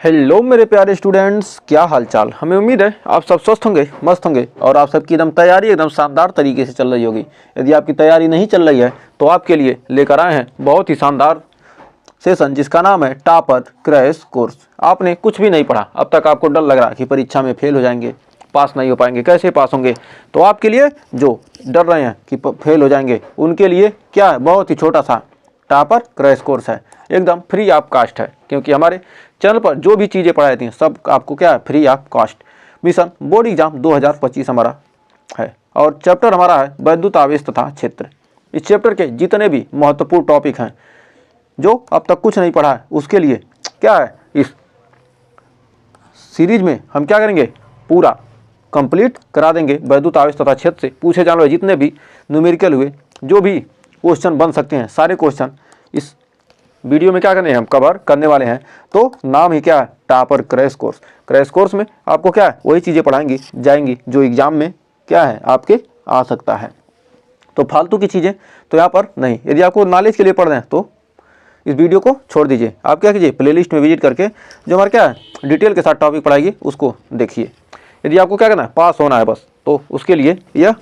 Hello मेरे प्यारे students, क्या हाल चाल। हमें उम्मीद है आप सब स्वस्थ होंगे, मस्त होंगे और आप सबकी एकदम तैयारी एकदम शानदार तरीके से चल रही होगी। यदि आपकी तैयारी नहीं चल रही है तो आपके लिए लेकर आए हैं बहुत ही शानदार सेशन जिसका नाम है टॉपर क्रैश कोर्स। आपने कुछ भी नहीं पढ़ा, अब तक आपको डर लग रहा है कि परीक्षा में फेल हो जाएंगे, पास नहीं हो पाएंगे, कैसे पास होंगे। तो आपके लिए जो डर रहे हैं कि फेल हो जाएंगे उनके लिए क्या है, बहुत ही छोटा सा टॉपर क्रैश कोर्स है, एकदम फ्री ऑफ कास्ट है। क्योंकि हमारे चैनल पर जो भी चीज़ें पढ़ाई जाती हैं सब आपको क्या है, free of cost. Mission board exam 2025 हमारा है और चैप्टर हमारा है वैद्युत आवेश तथा क्षेत्र। इस चैप्टर के जितने भी महत्वपूर्ण टॉपिक हैं जो अब तक कुछ नहीं पढ़ा है उसके लिए क्या है, इस सीरीज में हम क्या करेंगे, पूरा कंप्लीट करा देंगे। वैद्युत आवेश तथा क्षेत्र से पूछे जाने वाले जितने भी न्यूमेरिकल हुए, जो भी क्वेश्चन बन सकते हैं, सारे क्वेश्चन इस वीडियो में क्या करने हैं, हम कवर करने वाले हैं। तो नाम ही क्या है, topper crash course. Crash course में आपको क्या है, वही चीज़ें पढ़ाएंगी जाएंगी जो एग्जाम में क्या है आपके आ सकता है। तो फालतू की चीज़ें तो यहाँ पर नहीं। यदि आपको नॉलेज के लिए पढ़ रहे हैं तो इस वीडियो को छोड़ दीजिए। आप क्या कीजिए, प्लेलिस्ट में विजिट करके जो हमारा क्या है डिटेल के साथ टॉपिक पढ़ाइए उसको देखिए। यदि आपको क्या करना है, पास होना है बस, तो उसके लिए यह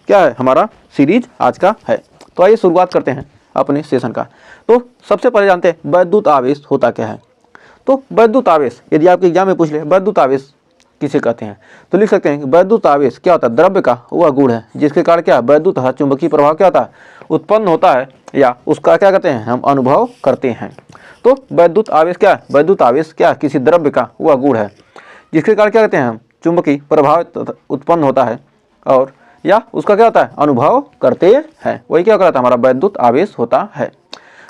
क्या है हमारा सीरीज आज का है। तो आइए शुरुआत करते हैं अपने सेशन का। तो सबसे पहले जानते हैं वैद्युत आवेश होता क्या है। तो वैद्युत आवेश यदि आपके एग्जाम में पूछ ले वैद्युत आवेश किसे कहते हैं, तो लिख सकते हैं कि वैद्युत आवेश क्या होता है, द्रव्य का वह गुण है जिसके कारण क्या वैद्युत तथा चुंबकीय प्रभाव क्या होता है, उत्पन्न होता है या उसका क्या कहते हैं हम अनुभव करते हैं। तो वैद्युत आवेश क्या है, वैद्युत आवेश क्या किसी द्रव्य का वह गुण है जिसके कारण क्या कहते हैं हम चुंबकीय प्रभाव उत्पन्न होता है और या उसका क्या होता है अनुभव करते हैं, वही क्या कहता है हमारा वैद्युत आवेश होता है।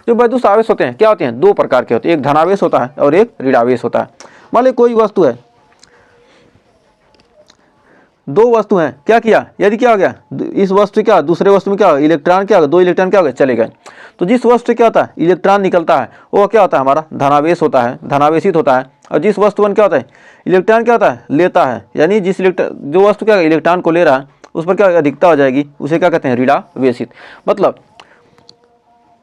जो वैद्युत आवेश होते हैं क्या होते हैं, दो प्रकार के होते हैं, एक धनावेश होता है और एक ऋणावेश होता है। मान ली कोई वस्तु है, दो वस्तु हैं, क्या किया, यदि क्या हो गया इस वस्तु क्या दूसरे वस्तु में क्या हो, इलेक्ट्रॉन क्या हो, दो इलेक्ट्रॉन क्या हो गए चले गए, तो जिस वस्तु से क्या होता है इलेक्ट्रॉन निकलता है वो क्या होता है हमारा धनावेश होता है, धनावेशित होता है। और जिस वस्तु में क्या होता है इलेक्ट्रॉन क्या होता है लेता है, यानी जिस जो वस्तु क्या इलेक्ट्रॉन को ले रहा है उस पर क्या अधिकता हो जाएगी, उसे क्या कहते हैं ऋणावेशित। मतलब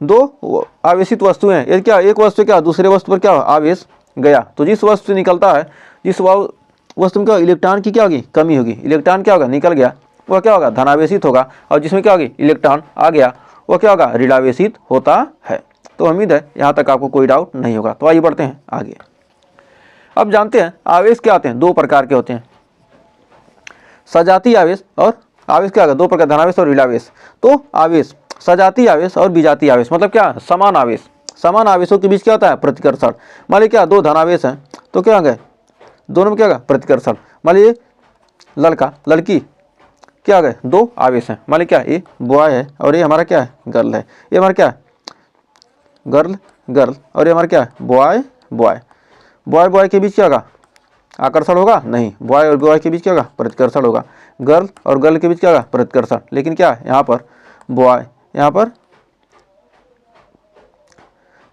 दो आवेशित वस्तुएं हैं, यदि क्या एक वस्तु क्या दूसरे वस्तु पर क्या आवेश गया तो जिस वस्तु से निकलता है, जिस वस्तु में क्या इलेक्ट्रॉन की क्या होगी कमी होगी, इलेक्ट्रॉन क्या होगा निकल गया वह क्या होगा धनावेशित होगा, और जिसमें क्या होगी इलेक्ट्रॉन आ गया वह क्या होगा ऋणावेशित होता है। तो उम्मीद है यहाँ तक आपको कोई डाउट नहीं होगा। तो आइए बढ़ते हैं आगे। अब जानते हैं आवेश क्या होते हैं, दो प्रकार के होते हैं, सजातीय आवेश और आवेश क्या होगा दो प्रकार, धनावेश और ऋणावेश। तो आवेश सजातीय आवेश और विजातीय आवेश मतलब क्या, समान आवेश, समान आवेशों के बीच क्या होता है प्रतिकर्षण। मान लीजिए क्या दो धनावेश हैं तो क्या होगा दोनों में क्या होगा प्रतिकर्षण। मान लीजिए लड़का लड़की क्या हो गए दो आवेश हैं, मान लीजिए क्या ये बॉय है और ये हमारा क्या है गर्ल है, ये हमारा क्या है गर्ल गर्ल और ये हमारा क्या है बॉय बॉय। बॉय बॉय के बीच क्या होगा आकर्षण होगा नहीं, बॉय और बॉय के बीच क्या होगा प्रतिकर्षण होगा, गर्ल और गर्ल के बीच क्या होगा प्रतिकर्षण। लेकिन क्या यहाँ पर बॉय, यहाँ पर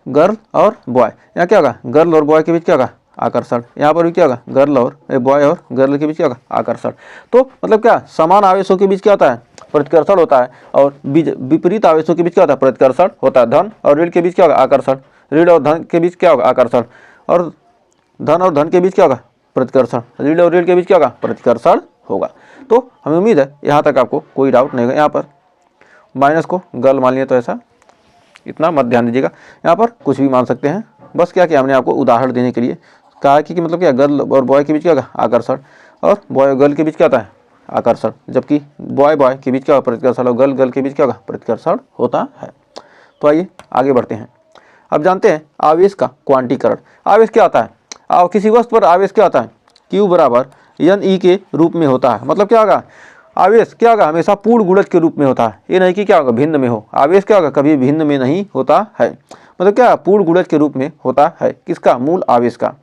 गर्ल और बॉय, यहाँ क्या होगा गर्ल और बॉय के बीच क्या होगा आकर्षण, यहाँ पर भी क्या होगा गर्ल और बॉय और गर्ल के बीच क्या होगा आकर्षण। तो मतलब क्या समान आवेशों के बीच क्या होता है प्रतिकर्षण होता है और विपरीत आवेशों के बीच क्या होता है प्रतिकर्षण होता है। धन और ऋण के बीच क्या होगा आकर्षण, ऋण और धन के बीच क्या होगा आकर्षण, और धन के बीच क्या होगा प्रतिकर्षण, ऋण और ऋण के बीच क्या होगा प्रतिकर्षण होगा। तो हमें उम्मीद है यहाँ तक आपको कोई डाउट नहीं होगा। यहाँ पर माइनस को गर्ल मान लिया तो ऐसा इतना मत ध्यान दीजिएगा, यहाँ पर कुछ भी मान सकते हैं। बस क्या किया हमने आपको उदाहरण देने के लिए कहा कि मतलब क्या गर्ल और बॉय के बीच क्या होगा आकर्षण और बॉय और गर्ल के बीच क्या होता है आकर्षण, जबकि बॉय बॉय के बीच क्या होगा प्रतिकर्षण और गर्ल गर्ल के बीच क्या होगा प्रतिकर्षण होता है। तो आइए आगे बढ़ते हैं। अब जानते हैं आवेश का क्वांटीकरण। आवेश क्या होता है, किसी वस्तु पर आवेश क्या होता है Q बराबर NE के रूप में होता है। मतलब क्या होगा आवेश क्या होगा हमेशा पूर्ण गुणज के रूप में होता है, ये नहीं कि क्या होगा भिन्न में हो, आवेश क्या होगा कभी भिन्न में नहीं होता है। मतलब क्या पूर्ण गुणज के रूप में होता है किसका, मूल आवेश का।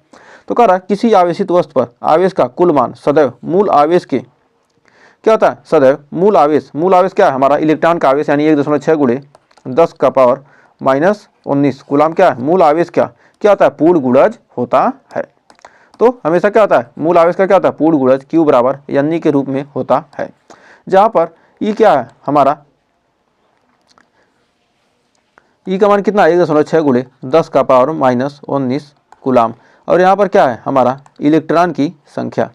तो कह रहा किसी आवेशित वस्तु पर आवेश का कुल मान सदैव मूल आवेश के क्या होता है सदैव मूल आवेश क्या है हमारा इलेक्ट्रॉन का आवेश यानी 1.6 गुणे 10 का पावर -19 कूलाम क्या है मूल आवेश क्या होता है पूर्ण गुणज होता है। तो हमेशा क्या होता है मूल आवेश का क्या होता है पूर्ण गुणज Q बराबर NE के रूप में होता है, जहाँ पर E क्या है हमारा E का मान कितना 1.6 गुणे 10 का पावर -19 कूलाम और यहाँ पर क्या है हमारा इलेक्ट्रॉन की संख्या,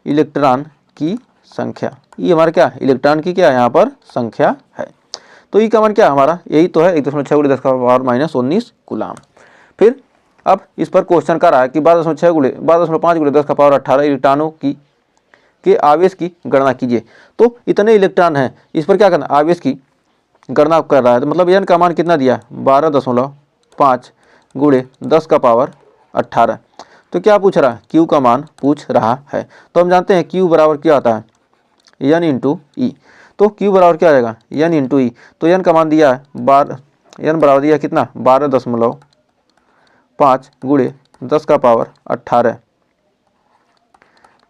इलेक्ट्रॉन की संख्या, ये हमारा क्या इलेक्ट्रॉन की क्या है यहाँ पर संख्या है। तो ई का मान क्या हमारा यही तो है 1.6 × 10⁻⁻19 कूलाम। फिर अब इस पर क्वेश्चन कर रहा है कि 12.5 × 10⁻18 इलेक्ट्रॉनों के आवेश की गणना कीजिए। तो इतने इलेक्ट्रॉन हैं, इस पर क्या करना आवेश की गणना कर रहा है। तो मतलब एन का मान कितना दिया 12.5 × 10⁻18। तो क्या पूछ रहा है क्यू का मान पूछ रहा है। तो हम जानते हैं क्यू बराबर क्या आता है एन इंटू ई। तो क्यू बराबर क्या आ जाएगा एन इंटू ई। तो एन का मान दिया है एन बराबर दिया कितना 12.5 × 10⁻18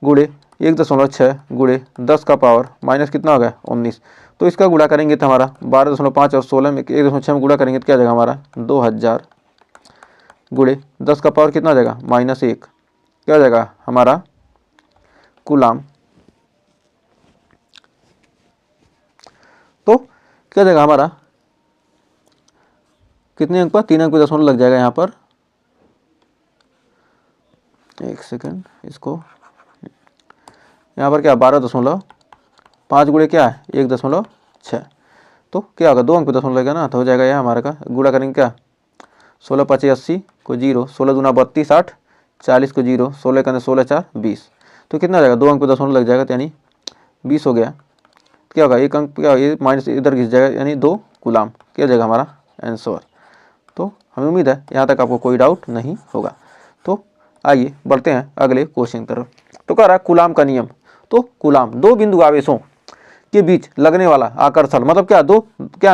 गुणे 1.6 × 10⁻- कितना हो गया 19। तो इसका गुणा करेंगे तो हमारा 12.5 और 16 में 1.6 में गुणा करेंगे तो क्या आ जाएगा हमारा 2000 गुणे 10 का पावर कितना आ जाएगा -1, क्या आ जाएगा हमारा कूलाम। तो क्या जाएगा हमारा कितने अंक पर 3 अंक पे दशमलव लग जाएगा यहाँ पर, एक सेकंड, इसको यहाँ पर क्या 12.5 गुणे क्या है 1.6। तो क्या होगा 2 अंक पे दशमलव लगेगा ना, तो हो जाएगा यह हमारे का गुणा करेंगे क्या 16 × 5 = 80 को 0, 16 दूना 32 60, 40 को 0, 16 का 16 4 20। तो कितना आ जाएगा 2 अंक पे दशमलव लग जाएगा तो यानी 20 हो गया। क्या होगा 1 अंक क्या ये माइनस इधर घिस जाएगा यानी 2 कूलाम, क्या जाएगा हमारा आंसर। तो हमें उम्मीद है यहाँ तक आपको कोई डाउट नहीं होगा। तो आइए बढ़ते हैं अगले क्वेश्चन की तरफ। तो कह रहा है कूलाम का नियम। तो कूलाम दो बिंदु आवेशों के बीच लगने वाला आकर्षण, मतलब क्या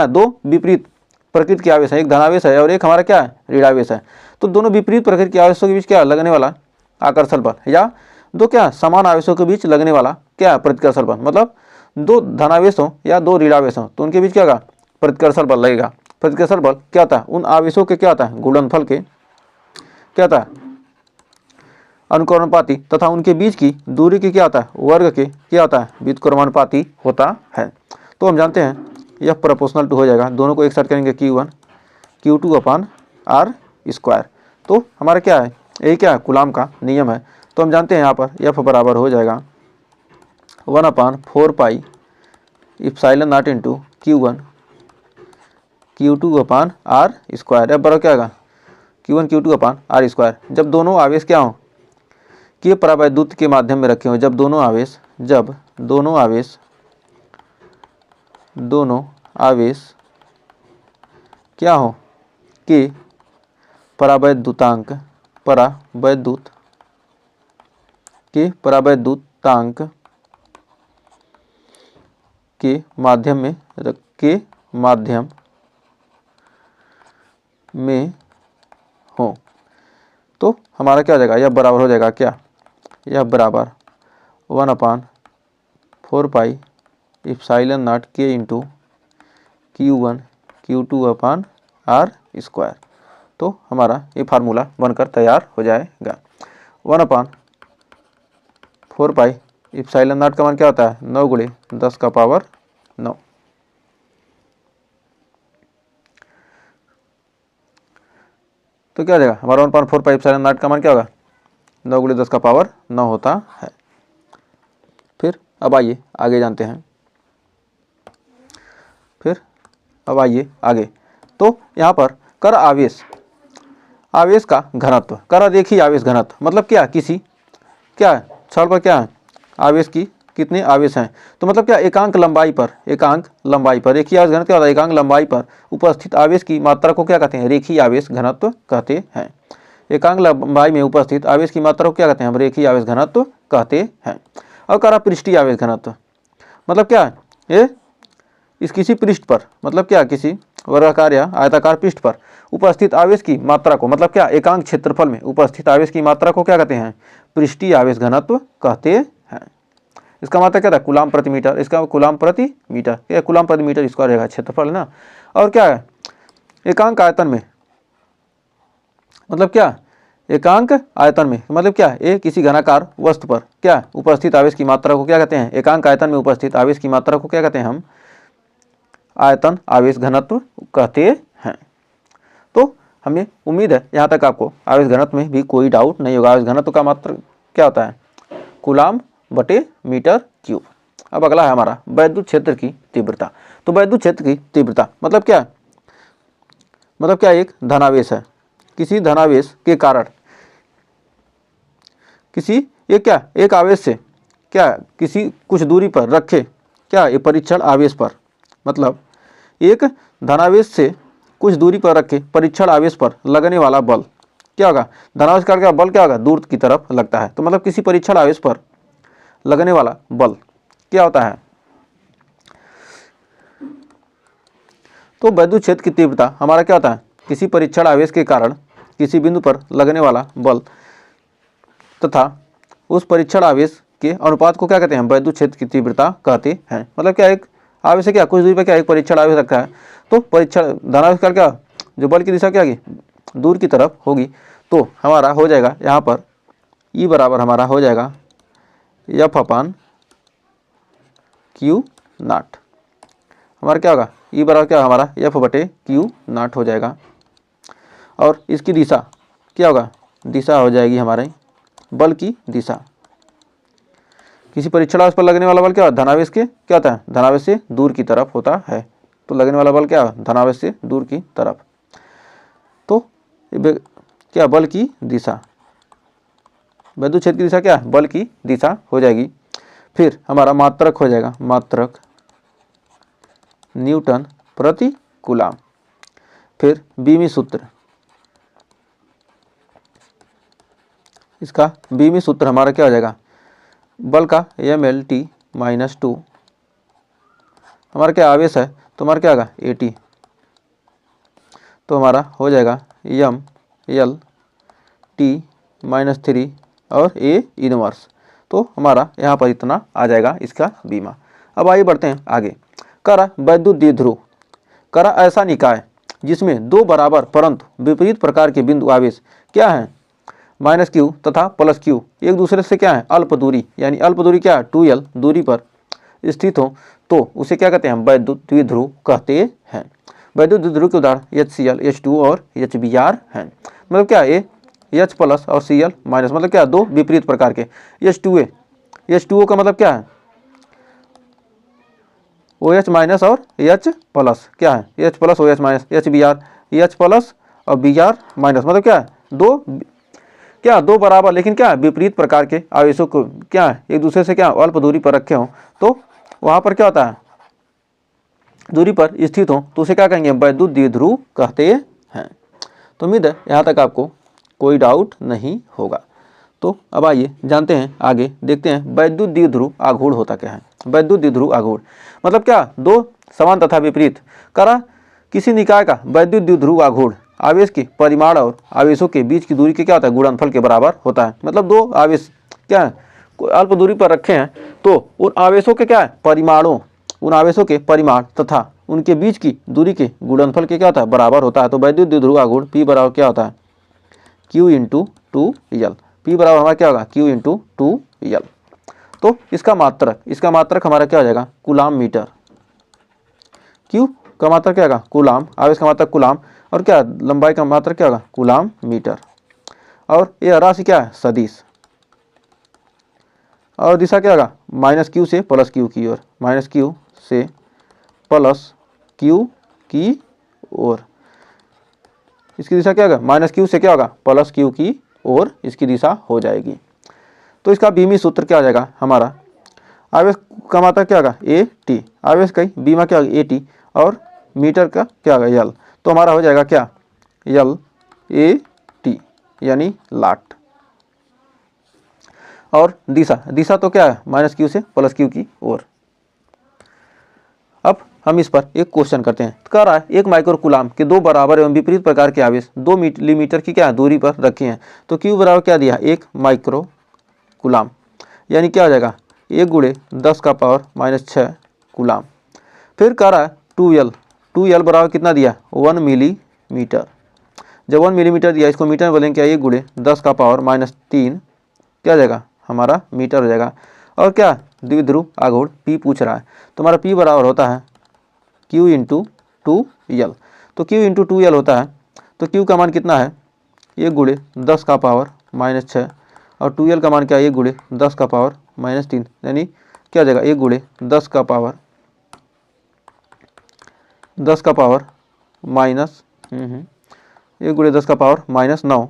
दो विपरीत प्रकृति के आवेश है, एक धनावेश है और एक हमारा क्या है ऋणावेश है। तो दोनों विपरीत प्रकृति के आवेशों के बीच क्या लगने वाला आकर्षण बल, या दो क्या समान आवेशों के बीच लगने वाला क्या प्रतिकर्षण बल, मतलब दो धनावेशों या दो ऋणावेशों तो उनके बीच क्या होगा प्रतिकर्षण बल लगेगा। प्रतिकर्षण बल क्या होता है उन आवेशों के क्या होता है गुणनफल के क्या होता है अनुक्रमानुपाती तथा उनके बीच की दूरी के क्या होता है वर्ग के क्या होता है व्युत्क्रमानुपाती होता है। तो हम जानते हैं यह प्रोपोर्शनल टू हो जाएगा, दोनों को एक साथ करेंगे Q1 Q2/r²। तो हमारा क्या है यही क्या है कूलाम का नियम है। तो हम जानते हैं यहाँ पर F बराबर हो जाएगा 1/4πε0 Q1 Q2/r²। F बराबर क्या होगा Q1 Q2/r²। जब दोनों आवेश क्या हों के परावैद्युत के माध्यम में रखे हों, जब दोनों आवेश क्या हो के परावैद्युतांक के माध्यम में हो, तो हमारा क्या हो जाएगा यह बराबर हो जाएगा क्या यह बराबर 1/4πε0 K × Q1 Q2/r²। तो हमारा ये फार्मूला बनकर तैयार हो जाएगा। 1/4πε0 का मान क्या होता है 9 × 10⁻9। तो क्या हो जाएगा हमारा 1/4πε0 का मान क्या होगा 9 × 10⁻9 होता है। फिर अब आइए आगे जानते हैं। तो यहाँ पर कर आवेश का घनत्व, कर रेखीय आवेश घनत्व मतलब क्या किसी क्या है छड़ पर क्या है आवेश की कितने आवेश हैं। तो मतलब क्या एकांक लंबाई पर रेखीय आवेश घनत्व क्या होता है एकांक लंबाई पर उपस्थित आवेश की मात्रा को क्या कहते हैं रेखीय आवेश घनत्व कहते हैं। एकांक लंबाई में उपस्थित आवेश की मात्रा को क्या कहते हैं हम रेखीय आवेश घनत्व कहते हैं। और कह रहा पृष्ठीय आवेश घनत्व मतलब क्या है ये इस किसी पृष्ठ पर मतलब क्या किसी वर्गाकार या आयताकार पृष्ठ पर उपस्थित आवेश की मात्रा को मतलब क्या एकांक क्षेत्रफल में उपस्थित आवेश की मात्रा को क्या कहते हैं पृष्ठीय आवेश घनत्व कहते हैं। इसका मतलब क्या था कूलाम प्रति मीटर, इसका कूलाम प्रति मीटर या कूलाम प्रति मीटर स्क्वायर रहेगा क्षेत्रफल ना। और क्या है एकांक आयतन में मतलब क्या एकांक आयतन में मतलब क्या ये किसी घनाकार वस्तु पर क्या उपस्थित आवेश की मात्रा को क्या कहते हैं एकांक आयतन में उपस्थित आवेश की मात्रा को क्या कहते हैं हम आयतन आवेश घनत्व कहते हैं। तो हमें उम्मीद है यहाँ तक आपको आवेश घनत्व में भी कोई डाउट नहीं होगा। आवेश घनत्व का मात्रक क्या होता है? कूलाम बटे मीटर क्यूब। अब अगला है हमारा वैद्युत क्षेत्र की तीव्रता। तो वैद्युत क्षेत्र की तीव्रता मतलब क्या? मतलब क्या? एक धनावेश है, किसी धनावेश के कारण किसी एक आवेश से क्या किसी कुछ दूरी पर रखे क्या ये परीक्षण आवेश पर, मतलब एक धनावेश से कुछ दूरी पर रखे परीक्षण आवेश पर लगने वाला बल क्या होगा? धनावेश का बल क्या होगा? दूर की तरफ लगता है। तो मतलब किसी परीक्षण आवेश पर लगने वाला बल क्या होता है? तो वैद्युत क्षेत्र की तीव्रता हमारा क्या होता है? किसी परीक्षण आवेश के कारण किसी बिंदु पर लगने वाला बल तथा उस परीक्षण आवेश के अनुपात को क्या कहते हैं? वैद्युत क्षेत्र की तीव्रता कहते हैं। मतलब क्या? एक आवेश है क्या कुछ दूरी पर क्या एक परीक्षण आवेश रखा है, तो परीक्षण धनावेश का क्या जो बल की दिशा क्या होगी? दूर की तरफ होगी। तो हमारा हो जाएगा यहाँ पर ई बराबर हमारा हो जाएगा एफ अपान क्यू नाट। हमारा क्या होगा? ई बराबर क्या हमारा एफ बटे क्यू नाट हो जाएगा। और इसकी दिशा क्या होगा? दिशा हो जाएगी हमारे बल की दिशा। किसी परीक्षण आवेश पर लगने वाला बल क्या होता है? धनावेश के क्या होता है? धनावेश से दूर की तरफ होता है। तो लगने वाला बल क्या है? धनावेश से दूर की तरफ। तो क्या बल की दिशा, वैद्युत क्षेत्र की दिशा क्या है? बल की दिशा हो जाएगी। फिर हमारा मात्रक हो जाएगा मात्रक न्यूटन प्रति कूलाम। फिर बीमी सूत्र, इसका बीमी सूत्र हमारा क्या हो जाएगा? बल का MLT - 2 हमारा क्या आवेश है तो हमारा क्या होगा? AT। तो हमारा हो जाएगा MLT - 3 और A इनवर्स। तो हमारा यहाँ पर इतना आ जाएगा इसका बीमा। अब आइए बढ़ते हैं आगे। करा वैद्युत द्विध्रुव। करा ऐसा निकाय जिसमें दो बराबर परंतु विपरीत प्रकार के बिंदु आवेश क्या है? -Q तथा +Q एक दूसरे से क्या है? अल्प दूरी, यानी अल्प दूरी क्या है? 2L दूरी पर स्थित हो तो उसे क्या कहते हैं? वैद्युत द्विध्रुव कहते हैं। वैद्युत द्विध्रुव के उदाहरण HCl, H2O और HBr हैं। मतलब क्या है? H+ और Cl- मतलब क्या? दो विपरीत प्रकार के। H2O का मतलब क्या है? OH- और H+ क्या है? H+, OH-, HBr H+ और Br- मतलब क्या है? दो बराबर लेकिन क्या विपरीत प्रकार के आवेशों को क्या है एक दूसरे से क्या अल्प दूरी पर रखे हों तो वहां पर क्या होता है? दूरी पर स्थित हो तो उसे क्या कहेंगे? वैद्युत द्विध्रुव कहते हैं। तो उम्मीद है यहाँ तक आपको कोई डाउट नहीं होगा। तो अब आइए जानते हैं आगे, देखते हैं वैद्युत द्विध्रुव आघूर्ण होता क्या है। वैद्युत द्विध्रुव आघूर्ण मतलब क्या? दो समान तथा विपरीत करा किसी निकाय का वैद्युत द्विध्रुव आघूर्ण आवेश के परिमाण और आवेशों के बीच की दूरी के क्या होता है? गुणनफल के बराबर होता है। मतलब दो आवेश क्या है अल्प दूरी पर रखे हैं तो उन आवेशों के क्या है? परिमाणों, उन आवेशों के परिमाण तथा उनके बीच की दूरी के गुणनफल के क्या होता है? बराबर होता है। तो वैद्युत द्विध्रुव आघूर्ण P बराबर क्या होता है? Q × 2L। P बराबर हमारा क्या होगा? Q × 2L। तो इसका मात्रक हमारा क्या हो जाएगा? Coulomb metre. Q का मात्रक क्या होगा? कूलाम। आवेश का मात्रक कूलाम और क्या लंबाई का मात्रक क्या होगा? Coulomb metre. और ये राशि क्या है? सदिश। और दिशा क्या होगा? -Q से +Q की ओर, -Q से +Q की ओर। इसकी दिशा क्या होगा? -Q से क्या होगा? +Q की ओर इसकी दिशा हो जाएगी। तो इसका बीमी सूत्र क्या हो जाएगा? हमारा आवेश का मात्रक क्या होगा? AT। आवेश का बीमा क्या होगा? AT और मीटर का क्या होगा? L। तो हमारा हो जाएगा क्या? LAT यानी लाट। और दिशा तो क्या है? -Q से +Q की ओर। अब हम इस पर एक क्वेश्चन करते हैं। कह रहा है एक माइक्रो कूलाम के दो बराबर एवं विपरीत प्रकार के आवेश 2 मिलीमीटर की क्या दूरी पर रखे हैं। तो Q बराबर क्या दिया? 1 माइक्रो कूलाम, यानी क्या हो जाएगा? 1 × 10⁻⁻6 कूलाम। फिर कह रहा है 2L बराबर कितना दिया? 1 मिलीमीटर। जब 1 मिलीमीटर दिया इसको मीटर में बोलेंगे क्या? 1 × 10⁻³ क्या हो जाएगा? हमारा मीटर हो जाएगा। और क्या द्विध्रुव आघूर्ण P पूछ रहा है तो हमारा P बराबर होता है Q × 2L। तो Q × 2L होता है तो Q का मान कितना है, 1 गुणे 10 का पावर -6 और 2L का मान क्या है, 1 गुणे 10 का पावर -3, यानी क्या हो जाएगा 1 गुणे 10 का पावर माइनस 1 गुणे 10 का पावर -9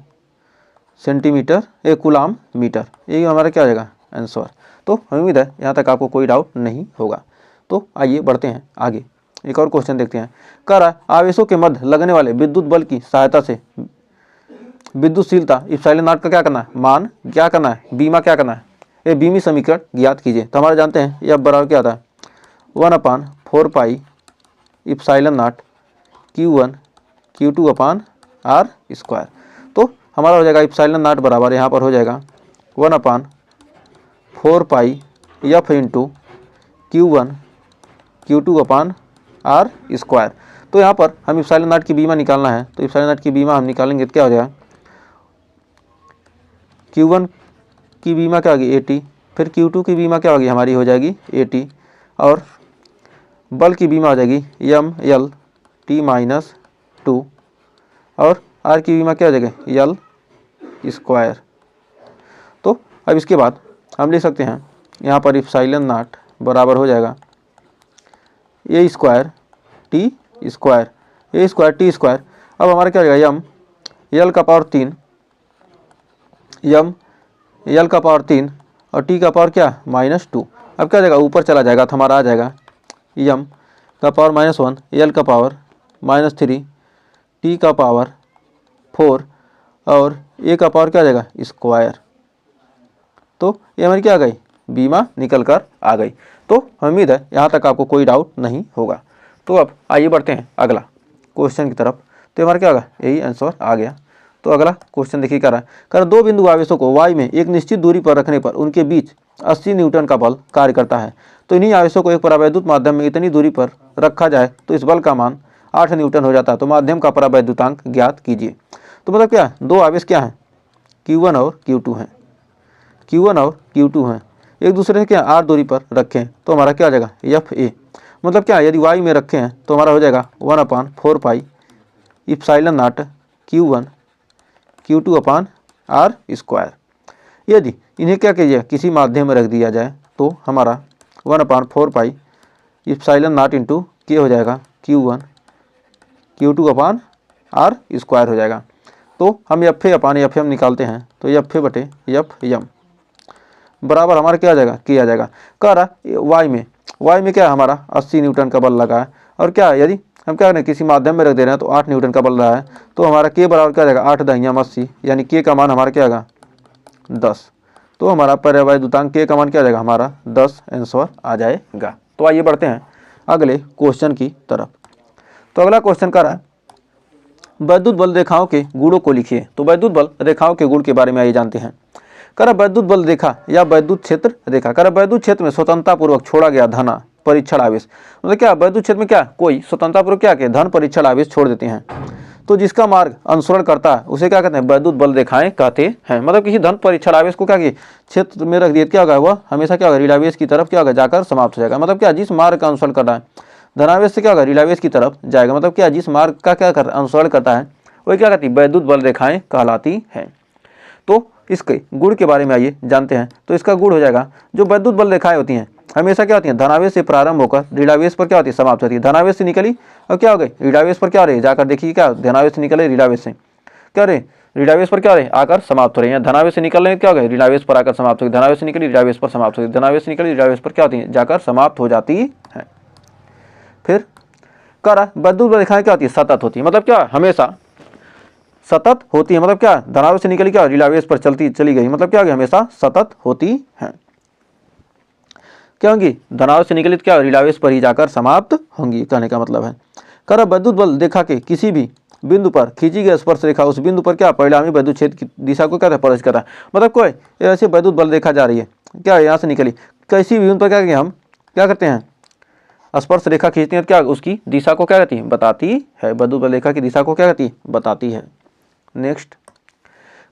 सेंटीमीटर कूलाम मीटर। ये हमारा क्या हो जाएगा आंसर। तो उम्मीद है यहाँ तक आपको कोई डाउट नहीं होगा। तो आइए बढ़ते हैं आगे, एक और क्वेश्चन देखते हैं। कह रहा है आवेशों के मध्य लगने वाले विद्युत बल की सहायता से विद्युतशीलता इप्सिलॉन नॉट का क्या करना है, मान क्या करना है, बीमा क्या करना है, ये बीमी समीकरण ज्ञात कीजिए। तो हमारे जानते हैं यह बराबर क्या आता है 1/4 pi epsilon naught Q1 Q2 upon R square. तो हमारा हो जाएगा इप्सिलॉन नॉट बराबर यहाँ पर हो जाएगा 1/4 पाई F into Q1 Q2 upon R square. तो यहाँ पर हम इप्सिलॉन नॉट की बीमा निकालना है, तो इप्सिलॉन नॉट की बीमा हम निकालेंगे तो क्या हो जाएगा, Q1 की बीमा क्या होगी 80, फिर Q2 की बीमा क्या होगी हमारी हो जाएगी 80 और बल की बीमा हो जाएगी ML T-2 और R की बीमा क्या हो जाएगी L स्क्वायर। तो अब इसके बाद हम लिख सकते हैं यहाँ पर इप्सिलॉन नॉट बराबर हो जाएगा A square T square, A square T square. अब हमारा क्या हो जाएगा M L का पावर 3 L का पावर 3 और T का पावर क्या -2। अब क्या हो जाएगा ऊपर चला जाएगा तो हमारा आ जाएगा M का पावर -1 L का पावर -3 T का पावर 4 और A का पावर क्या आ जाएगा स्क्वायर। तो ये हमारी क्या आ गई बीमा निकल कर आ गई। तो उम्मीद है यहाँ तक आपको कोई डाउट नहीं होगा। तो अब आइए बढ़ते हैं अगला क्वेश्चन की तरफ। तो हमारा क्या होगा यही आंसर आ गया। तो अगला क्वेश्चन देखिए क्या रहा है, कर दो बिंदु आवेशों को y में एक निश्चित दूरी पर रखने पर उनके बीच 80 न्यूटन का बल कार्य करता है। तो इन्हीं आवेशों को एक परावैद्युत माध्यम में इतनी दूरी पर रखा जाए तो इस बल का मान 8 न्यूटन हो जाता है। तो माध्यम का परावैद्युतांक ज्ञात कीजिए। तो मतलब क्या दो आवेश क्या हैं Q1 और Q2 हैं, Q1 और Q2 हैं, एक दूसरे से क्या r दूरी पर रखें तो हमारा क्या आ जाएगा FA। मतलब क्या यदि y में रखे हैं तो हमारा हो जाएगा 1/4 pi epsilon naught Q1 Q2 upon R square. यदि इन्हें क्या कीजिए किसी माध्यम में रख दिया जाए तो हमारा 1/4 पाई इप्सिलॉन नॉट इंटू के हो जाएगा Q1 Q2 upon R square हो जाएगा। तो हम FA अपान FM निकालते हैं तो FA बटे FM बराबर हमारा क्या आ जाएगा के आ जाएगा। कह रहा y में क्या हमारा 80 न्यूटन का बल लगा है और क्या यदि हम क्या करें किसी माध्यम में रख दे रहे हैं तो 8 न्यूटन का बल रहा है। तो हमारा के बराबर क्या आ जाएगा 8 × 80 यानी के का मान हमारा क्या आएगा 10। तो हमारा परावैद्युतांक के का मान क्या आ जाएगा हमारा 10 आंसर आ जाएगा। तो आइए बढ़ते हैं अगले क्वेश्चन की तरफ। तो अगला क्वेश्चन कर रहा है वैद्युत बल रेखाओं के गुणों को लिखिए। तो वैद्युत बल रेखाओं के गुण के बारे में आइए जानते हैं। कर वैद्युत बल रेखा या वैद्युत क्षेत्र रेखा, कर वैद्युत क्षेत्र में स्वतंत्रतापूर्वक छोड़ा गया धन परीक्षण आवेश। मतलब क्या वैद्युत क्षेत्र में क्या कोई स्वतंत्रतापूर्वक क्या के धन परीक्षण आवेश छोड़ देते हैं तो जिसका मार्ग अनुसरण करता है उसे क्या कहते हैं वैद्युत बल रेखाएं कहते हैं। मतलब किसी धन परीक्षण आवेश को क्या क्षेत्र में रख दिए क्या होगा वह हमेशा क्या होगा ऋणावेश की तरफ क्या होगा जाकर समाप्त हो जाएगा। मतलब क्या जिस मार्ग का अनुसरण कर रहा है धनावेश से क्या होगा ऋणावेश की तरफ जाएगा। मतलब क्या जिस मार्ग का क्या अनुसरण करता है वही क्या कहती है वैद्युत बल रेखाएं कहलाती हैं। तो इसके गुण के बारे में आइए जानते हैं। तो इसका गुण हो जाएगा जो वैद्युत बल रेखाएं होती हैं हमेशा क्या होती हैं धनावेश से प्रारंभ होकर ऋणावेश पर क्या होती है समाप्त होती है। धनावेश से निकली और क्या हो गई ऋणावेश पर क्या हो रही है जाकर देखिए क्या धनावेश से निकले ऋणावेश से क्या रहे ऋणावेश पर क्या हो रहे आकर समाप्त हो रहे हैं। धनावेश से निकल रहे क्या हो गए ऋणावेश पर आकर समाप्त हो गई, धनावेश से निकली ऋणावेश पर समाप्त होती है, धनावेश से निकली ऋणावेश पर क्या होती है जाकर समाप्त हो जाती है। फिर कह रहा वैद्युत बल रेखाएं क्या होती है सतत होती है। मतलब क्या हमेशा सतत होती है। मतलब क्या धनावेश से निकली क्या ऋणावेश पर चली गई। मतलब क्या हमेशा सतत होती है। क्या होंगी धनावेश से निकलित क्या ऋणावेश पर ही जाकर समाप्त होंगी कहने का मतलब है। कर वैद्युत बल रेखा के किसी भी बिंदु पर खींची गई स्पर्श रेखा उस बिंदु पर क्या परिणामी वैद्युत क्षेत्र की दिशा को क्या प्रदर्शित करता है। मतलब कोई ऐसे वैद्युत बल रेखा जा रही है क्या यहाँ से निकली किसी बिंदु पर क्या हम क्या करते हैं स्पर्श रेखा खींचते हैं क्या उसकी दिशा को क्या कहती है बताती है। वैद्युत बल रेखा की दिशा को क्या कहती है बताती है। नेक्स्ट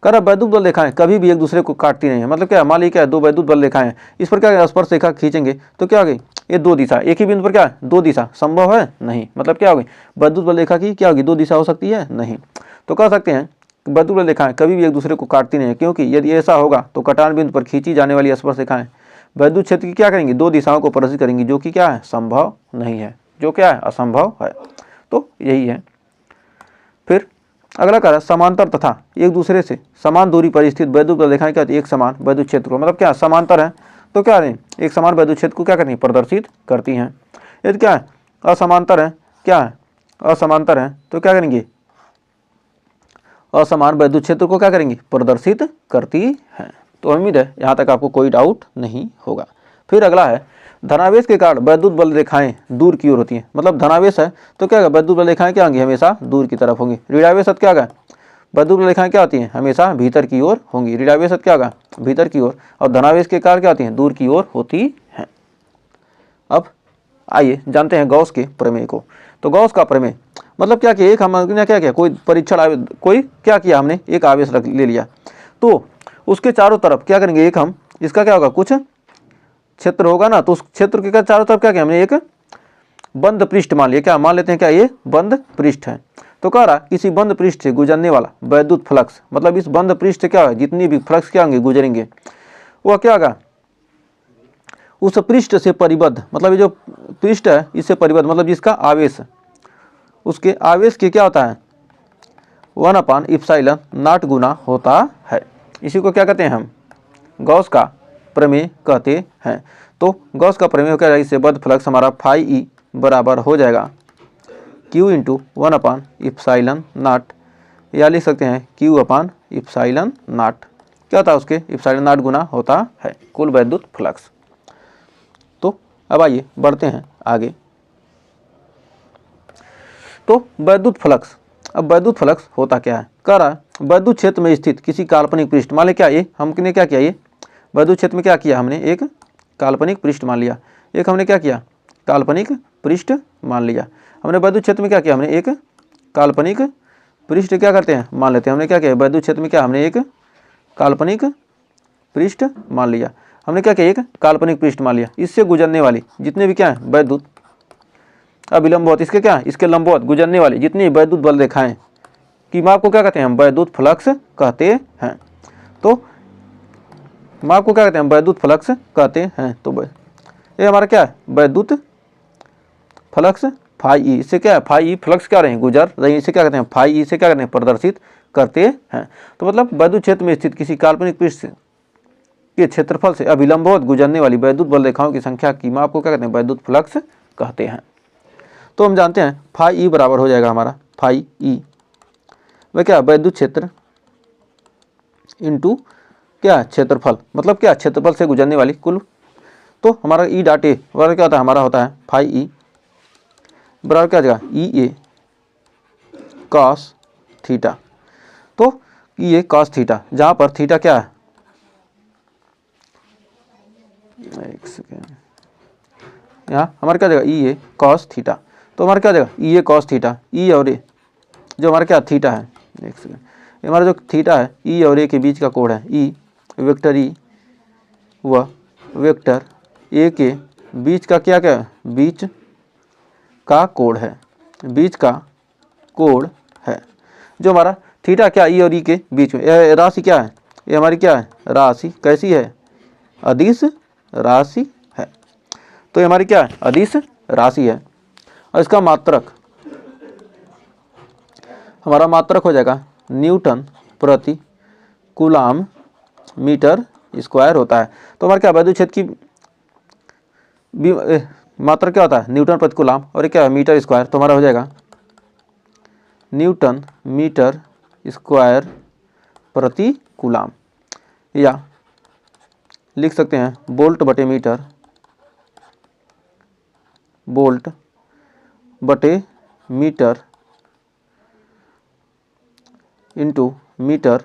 कर वैद्युत बल रेखाएं कभी भी एक दूसरे को काटती नहीं है। मतलब क्या मान लीजिए क्या दो वैद्युत बल रेखाएं इस पर क्या स्पर्श रेखा खींचेंगे तो क्या हो गई ये दो दिशा एक ही बिंदु पर क्या दो दिशा संभव है नहीं। मतलब क्या हो गई वैद्युत बल रेखा की क्या होगी दो दिशा हो सकती है नहीं। तो कह सकते हैं वैद्युत बल रेखाएं कभी भी एक दूसरे को काटती नहीं है, क्योंकि यदि ऐसा होगा तो कटान बिंदु पर खींची जाने वाली स्पर्श रेखाएं वैद्युत क्षेत्र की क्या करेंगी, दो दिशाओं को प्रदर्शित करेंगी, जो कि क्या है, संभव नहीं है, जो क्या है, असंभव है। तो यही है। फिर अगला कार्य समांतर तथा एक दूसरे से समान दूरी पर स्थित वैद्युत बल रेखाएं क्या, एक समान वैद्युत क्षेत्र को, मतलब क्या समांतर है तो क्या है, एक समान वैद्युत क्षेत्र को क्या करनी, प्रदर्शित करती हैं। यदि क्या है, असमांतर है, क्या है, असमांतर है तो क्या करेंगे, असमान वैद्युत क्षेत्र को क्या करेंगी, प्रदर्शित करती है। तो उम्मीद है यहाँ तक आपको कोई डाउट नहीं होगा। फिर अगला है धनावेश के कारण वैद्युत बल रेखाएं दूर की ओर होती हैं, मतलब धनावेश है तो क्या होगा, वैद्युत बल रेखाएं क्या होंगी, हमेशा दूर की तरफ होंगी। ऋणावेश क्या होगा, वैद्युत बल रेखाएं क्या होती हैं, हमेशा भीतर की ओर होंगी। ऋणावेश क्या होगा, भीतर की ओर, और धनावेश के कारण क्या होती हैं, दूर की ओर होती हैं। अब आइए जानते हैं गॉस के प्रमेय को। तो गॉस का प्रमेय मतलब क्या किया, एक हमने क्या किया, कोई परीक्षण कोई क्या किया, हमने एक आवेश ले लिया, तो उसके चारों तरफ क्या करेंगे, एक हम इसका क्या होगा, कुछ क्षेत्र होगा ना, तो उस क्षेत्र के चारों तरफ क्या किया हमने, एक बंद पृष्ठ मान लिया, क्या मान लेते हैं, क्या ये बंद पृष्ठ है। तो कह रहा किसी बंद पृष्ठ से गुजरने वाला वैद्युत फ्लक्स, मतलब इस बंद पृष्ठ से क्या होगा, जितनी भी फ्लक्स क्या होंगे, गुजरेंगे, वह क्या होगा, उस पृष्ठ से परिबद्ध, मतलब ये जो पृष्ठ है इससे परिबद्ध, मतलब जिसका आवेश, उसके आवेश के क्या होता है, 1/ε नॉट गुना होता है। इसी को क्या कहते हैं हम, गॉस का प्रमेय कहते हैं। तो गॉस का प्रमेय क्या है, इससे बद्ध फ्लक्स हमारा φe बराबर हो जाएगा Q × 1/ε0, या लिख सकते हैं Q/ε0, क्या होता है, उसके ε0 गुना होता है कुल वैद्युत फ्लक्स। तो अब आइए बढ़ते हैं आगे। तो वैद्युत फ्लक्स, अब वैद्युत फ्लक्स होता क्या है, कह रहा है वैद्युत क्षेत्र में स्थित किसी काल्पनिक पृष्ठ, मान लें क्या ये हमने क्या किया, ये वैद्युत क्षेत्र में क्या किया, हमने एक काल्पनिक पृष्ठ मान लिया, एक हमने क्या किया, काल्पनिक पृष्ठ मान लिया। हमने वैद्युत क्षेत्र में क्या किया, हमने एक काल्पनिक पृष्ठ क्या करते हैं, मान लेते हैं। हमने क्या किया, वैद्युत क्षेत्र में क्या, हमने एक काल्पनिक पृष्ठ मान लिया। हमने क्या किया, एक काल्पनिक पृष्ठ मान लिया, इससे गुजरने वाली जितने भी क्या है वैद्युत अभिलंबवत, इसके क्या, इसके लंबवत गुजरने वाली जितनी वैद्युत बल रेखाएं की माप को क्या कहते हैं, हम वैद्युत फ्लक्स कहते हैं। तो माप को क्या कहते हैं, वैद्युत फ्लक्स कहते हैं। तो ये हमारा क्या है, वैद्युत फ्लक्स φe, इससे क्या है, φe फ्लक्स क्या रहे, गुजर रही, इसे क्या कहते हैं, φe से क्या कहते हैं, प्रदर्शित करते हैं। तो मतलब वैद्युत क्षेत्र में स्थित किसी काल्पनिक पृष्ठ के क्षेत्रफल से अभिलंबवत गुजरने वाली वैद्युत बल रेखाओं की संख्या की माप को क्या कहते हैं, वैद्युत फ्लक्स कहते हैं। तो हम जानते हैं φe बराबर हो जाएगा हमारा φe, वह क्या, वैद्युत क्षेत्र इंटू क्या, क्षेत्रफल, मतलब क्या, क्षेत्रफल से गुजरने वाली कुल। तो हमारा E डॉट ए बराबर क्या होता है, हमारा होता है φe बराबर क्या जाएगा, EA cos थीटा। तो EA cos थीटा, जहाँ पर थीटा क्या है, एक सेकेंड, यहाँ हमारा क्या जाएगा, EA cos थीटा। तो हमारा क्या जाएगा, EA cos थीटा, E और A जो हमारा क्या थीटा है, एक सेकेंड, हमारा जो थीटा है E और A के बीच का कोण है, E वेक्टर E व वेक्टर A के बीच का क्या क्या है, बीच का कोण है, बीच का कोण है। जो हमारा थीटा क्या, E और E के बीच में, यह राशि क्या है, ये हमारी क्या है, राशि कैसी है, अदिश राशि है। तो ये हमारी क्या है, अदिश राशि है। और इसका मात्रक, हमारा मात्रक हो जाएगा न्यूटन प्रति कूलाम मीटर स्क्वायर होता है। तो हमारा क्या, वैद्युत क्षेत्र की मात्रक क्या होता है, न्यूटन प्रति कूलाम, और ये क्या है, मीटर स्क्वायर। तो हमारा हो जाएगा न्यूटन मीटर स्क्वायर प्रति कूलाम, या लिख सकते हैं वोल्ट बटे मीटर, वोल्ट बटे मीटर इंटू मीटर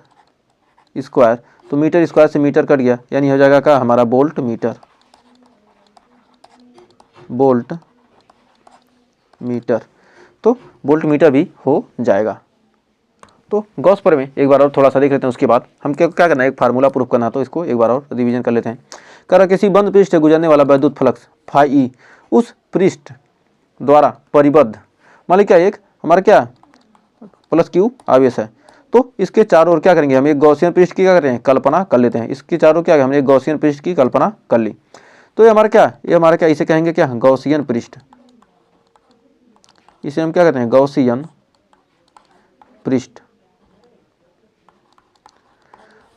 स्क्वायर। तो मीटर स्क्वायर से मीटर कट गया, यानी हो जाएगा क्या, हमारा वोल्ट मीटर, वोल्ट मीटर। तो वोल्ट मीटर भी हो जाएगा। तो गॉस प्रमेय एक बार और थोड़ा सा देख लेते हैं, उसके बाद हम क्या करना है, एक फार्मूला प्रूफ करना, तो इसको एक बार और रिवीजन कर लेते हैं। कह किसी बंद पृष्ठ से गुजरने वाला वैद्युत फ्लक्स φe उस पृष्ठ द्वारा परिबद्ध, मान लीजिए क्या, एक हमारा क्या प्लस क्यू आवेश है। तो इसके चारों ओर क्या करेंगे हम, एक गॉसियन पृष्ठ की क्या करते हैं, कल्पना कर लेते हैं। इसके चारों क्या हमने एक गॉसियन पृष्ठ की कल्पना कर ली। तो ये हमारा क्या, ये हमारा क्या, इसे कहेंगे क्या, गॉसियन पृष्ठ। इसे हम क्या कहते हैं, गॉसियन पृष्ठ।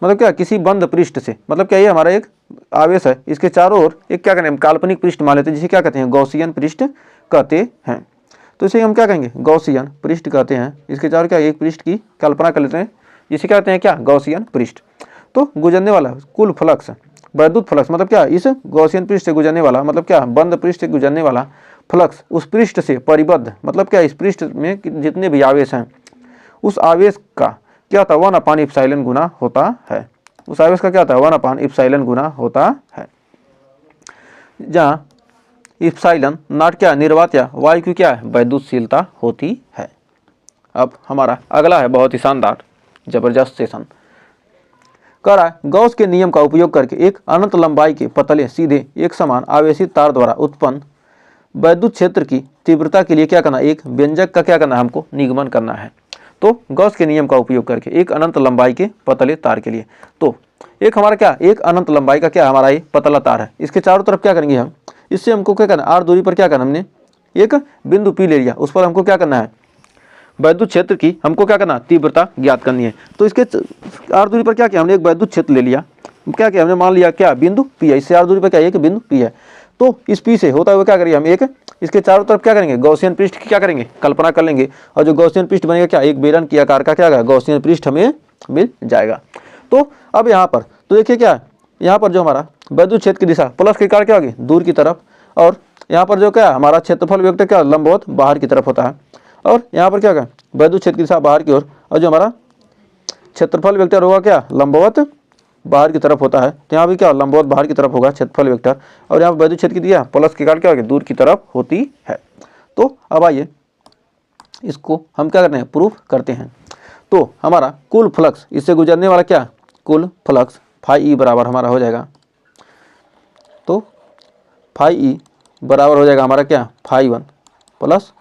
मतलब क्या, किसी बंद पृष्ठ से, मतलब क्या, ये हमारा एक आवेश है, इसके चारों ओर एक क्या करें हम, काल्पनिक पृष्ठ मान लेते हैं, जिसे क्या कहते हैं, गॉसियन पृष्ठ कहते हैं। तो इसे हम क्या कहेंगे, गॉसियन पृष्ठ कहते हैं। इसके चारों क्या, एक पृष्ठ की कल्पना कर लेते हैं, जिसे क्या कहते हैं, क्या, गॉसियन पृष्ठ। तो गुजरने वाला कुल फ्लक्स, वैद्युत फ्लक्स, मतलब क्या, इस गॉसियन पृष्ठ से गुजरने वाला, मतलब क्या, बंद पृष्ठ से गुजरने वाला फ्लक्स उस पृष्ठ से परिबद्ध, मतलब क्या, इस पृष्ठ में जितने भी आवेश हैं उस आवेश का क्या होता है, 1/ε गुना होता है। उस आवेश का क्या होता है, 1/ε गुना होता है, जहाँ इप्साइलन नॉट क्या, निर्वात या वायु की क्या है, वैद्युतशीलता होती है। अब हमारा अगला है बहुत ही शानदार जबरदस्त सेशन। कह रहा है गॉस के नियम का उपयोग करके एक अनंत लंबाई के पतले सीधे एक समान आवेशित तार द्वारा उत्पन्न वैद्युत क्षेत्र की तीव्रता के लिए क्या करना, एक व्यंजक का क्या करना है, हमको निगमन करना है। तो गॉस के नियम का उपयोग करके एक अनंत लंबाई के पतले तार के लिए, तो एक हमारा क्या, एक अनंत लंबाई का क्या हमारा ये पतला तार है, इसके चारों तरफ क्या करेंगे हम, इससे हमको क्या करना, आर दूरी पर क्या करना, हमने एक बिंदु पी ले लिया, उस पर हमको क्या करना है, वैद्युत क्षेत्र की हमको क्या करना, तीव्रता ज्ञात करनी है। तो इसके आर दूरी पर क्या किया हमने, एक वैद्युत क्षेत्र ले लिया, क्या किया हमने, मान लिया क्या, बिंदु पी है, इससे आर दूरी पर क्या, एक बिंदु पी है। तो इस पी से होता हुआ क्या करेंगे हम, एक इसके चारों तरफ क्या करेंगे, गॉसियन पृष्ठ की क्या करेंगे, कल्पना कर लेंगे, और जो गॉसियन पृष्ठ बनेगा क्या, एक बेलन की आकार का क्या, गॉसियन पृष्ठ हमें मिल जाएगा। तो अब यहाँ पर तो देखिए क्या, यहाँ पर जो हमारा वैद्युत क्षेत्र की दिशा प्लस के कारण क्या होगी, दूर की तरफ, और यहाँ पर जो क्या हमारा क्षेत्रफल वेक्टर क्या, लंबवत बाहर की तरफ होता है, और यहाँ पर क्या वैद्युत क्षेत्र की दिशा बाहर की ओर, और जो हमारा क्षेत्रफल वेक्टर होगा क्या, लंबवत बाहर की तरफ होता है। तो यहाँ भी क्या, लंबवत बाहर की तरफ होगा क्षेत्रफल वेक्टर, और यहाँ वैद्युत क्षेत्र की दिशा प्लस के कारण क्या होगी, दूर की तरफ होती है। तो अब आइए इसको हम क्या करते हैं, प्रूफ करते हैं। तो हमारा कुल फ्लक्स, इससे गुजरने वाला क्या, कुल फ्लक्स φE बराबर हमारा हो जाएगा, तो φE बराबर हो जाएगा हमारा क्या, φ1 प्लस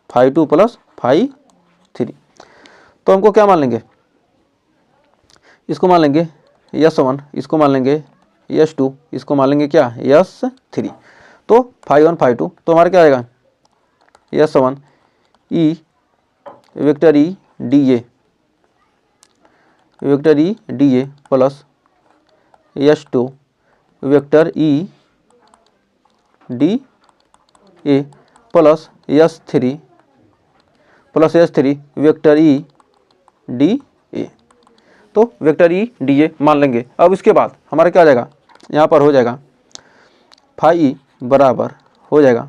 φ2 प्लस φ3। तो हमको क्या मान लेंगे, इसको मान लेंगे S1, इसको मान लेंगे S2, इसको मान लेंगे क्या, S3। तो φ1 φ2, तो हमारा क्या आएगा, S1 E vector E dA, vector E dA plus S2 vector E dA plus S3 vector E dA। तो वेक्टर E dA मान लेंगे। अब इसके बाद हमारा क्या आ जाएगा, यहाँ पर हो जाएगा φE बराबर हो जाएगा,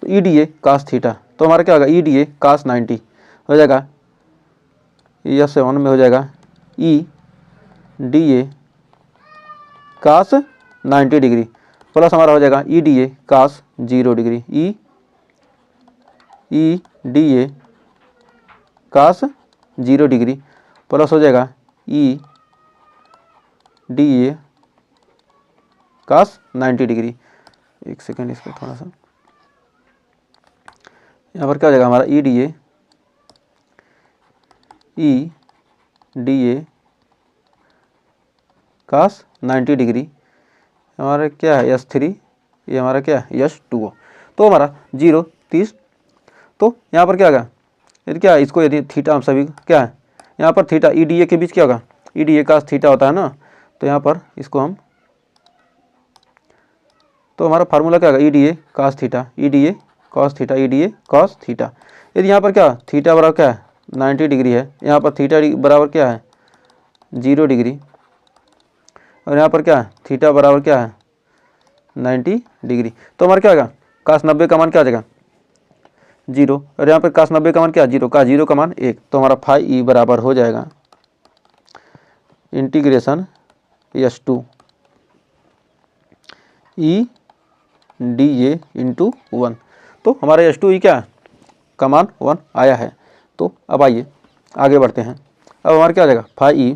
तो E dA cos थीटा, तो हमारा क्या होगा, E dA cos 90 हो जाएगा, S7 में हो जाएगा E dA cos 90 degree plus हमारा हो जाएगा E dA cos 0 degree, E dA cos 0 degree plus हो जाएगा E dA cos 90 डिग्री। एक सेकेंड, इसको थोड़ा सा यहाँ पर क्या हो जाएगा हमारा E dA cos 90 डिग्री, हमारा क्या है S3, ये हमारा क्या है S2। तो हमारा 0 30, तो यहाँ पर क्या होगा, यदि क्या इसको यदि थीटा हम सभी क्या है, यहाँ पर थीटा E dA के बीच क्या होगा, E dA cos थीटा होता है ना, तो यहाँ पर इसको हम, तो हमारा फार्मूला क्या होगा, E dA cos theta, E dA cos theta, E dA cos theta. यदि यहाँ पर क्या थीटा बराबर क्या है 90 डिग्री है, यहाँ पर थीटा बराबर क्या है 0 डिग्री, और यहाँ पर क्या है थीटा बराबर क्या है 90 डिग्री, तो हमारा क्या होगा cos 90 का मान क्या आ जाएगा 0, और यहाँ पर cos 90 का मान क्या 0, का 0 का मान 1, तो हमारा φE बराबर हो जाएगा integration S2 E dA into 1। तो हमारा S2E क्या है का मान 1 आया है। तो अब आइए आगे बढ़ते हैं। अब हमारा क्या आ जाएगा φE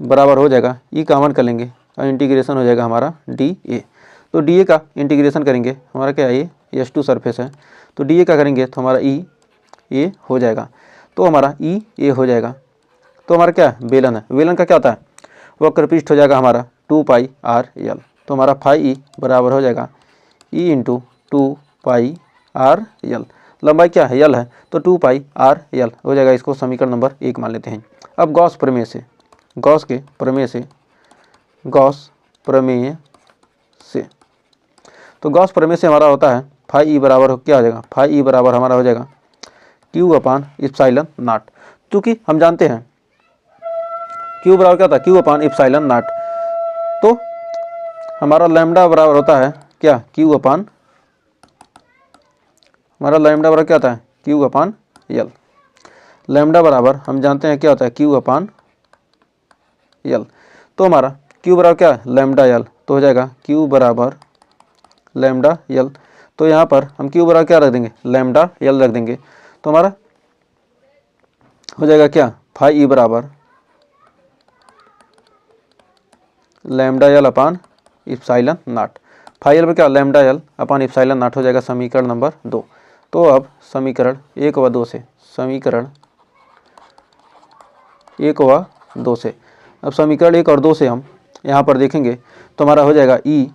बराबर हो जाएगा E का मान कर लेंगे और इंटीग्रेशन हो जाएगा हमारा dA। तो डी ए का इंटीग्रेशन करेंगे, हमारा क्या है ये H2 सरफेस है, तो डी ए का करेंगे तो हमारा ई ए हो जाएगा, तो हमारा ई ए हो जाएगा। तो हमारा क्या है बेलन है, बेलन का क्या होता है वक्र पृष्ठ हो जाएगा हमारा 2 पाई आर एल, तो हमारा फाई ई बराबर हो जाएगा ई इंटू 2 पाई आर एल। लंबाई क्या है यल है, तो 2 पाई आर एल हो जाएगा। इसको समीकरण नंबर 1 मान लेते हैं। अब गॉस प्रमेय से, गॉस के प्रमेय से, गॉस प्रमेय से, तो गॉस प्रमेय से हमारा होता है फाई ई बराबर क्या हो जाएगा, फाई ई बराबर हमारा हो जाएगा क्यू अपान इप्साइलन नॉट। क्योंकि हम जानते हैं क्यू बराबर क्या होता है, क्यू अपान इप्साइलन नॉट, तो हमारा लैम्डा बराबर होता है क्या क्यू अपान, हमारा लैम्डा बराबर क्या होता है क्यू अपान यल। लैम्डा बराबर हम जानते हैं क्या होता है क्यू अपान यल, तो हमारा क्यू बराबर क्या है लैम्डा यल, तो हो जाएगा क्यू बराबर लैम्डा यल। तो यहाँ पर हम क्यू बराबर क्या रख देंगे लैम्डा यल रख देंगे, तो हमारा हो जाएगा क्या फाई ई बराबर lambda L upon epsilon naught. Phi L पर क्या lambda L upon epsilon naught हो जाएगा समीकरण नंबर 2। तो अब समीकरण 1 व 2 से, समीकरण 1 व 2 से, अब समीकरण 1 और 2 से हम यहाँ पर देखेंगे तो हमारा हो जाएगा ई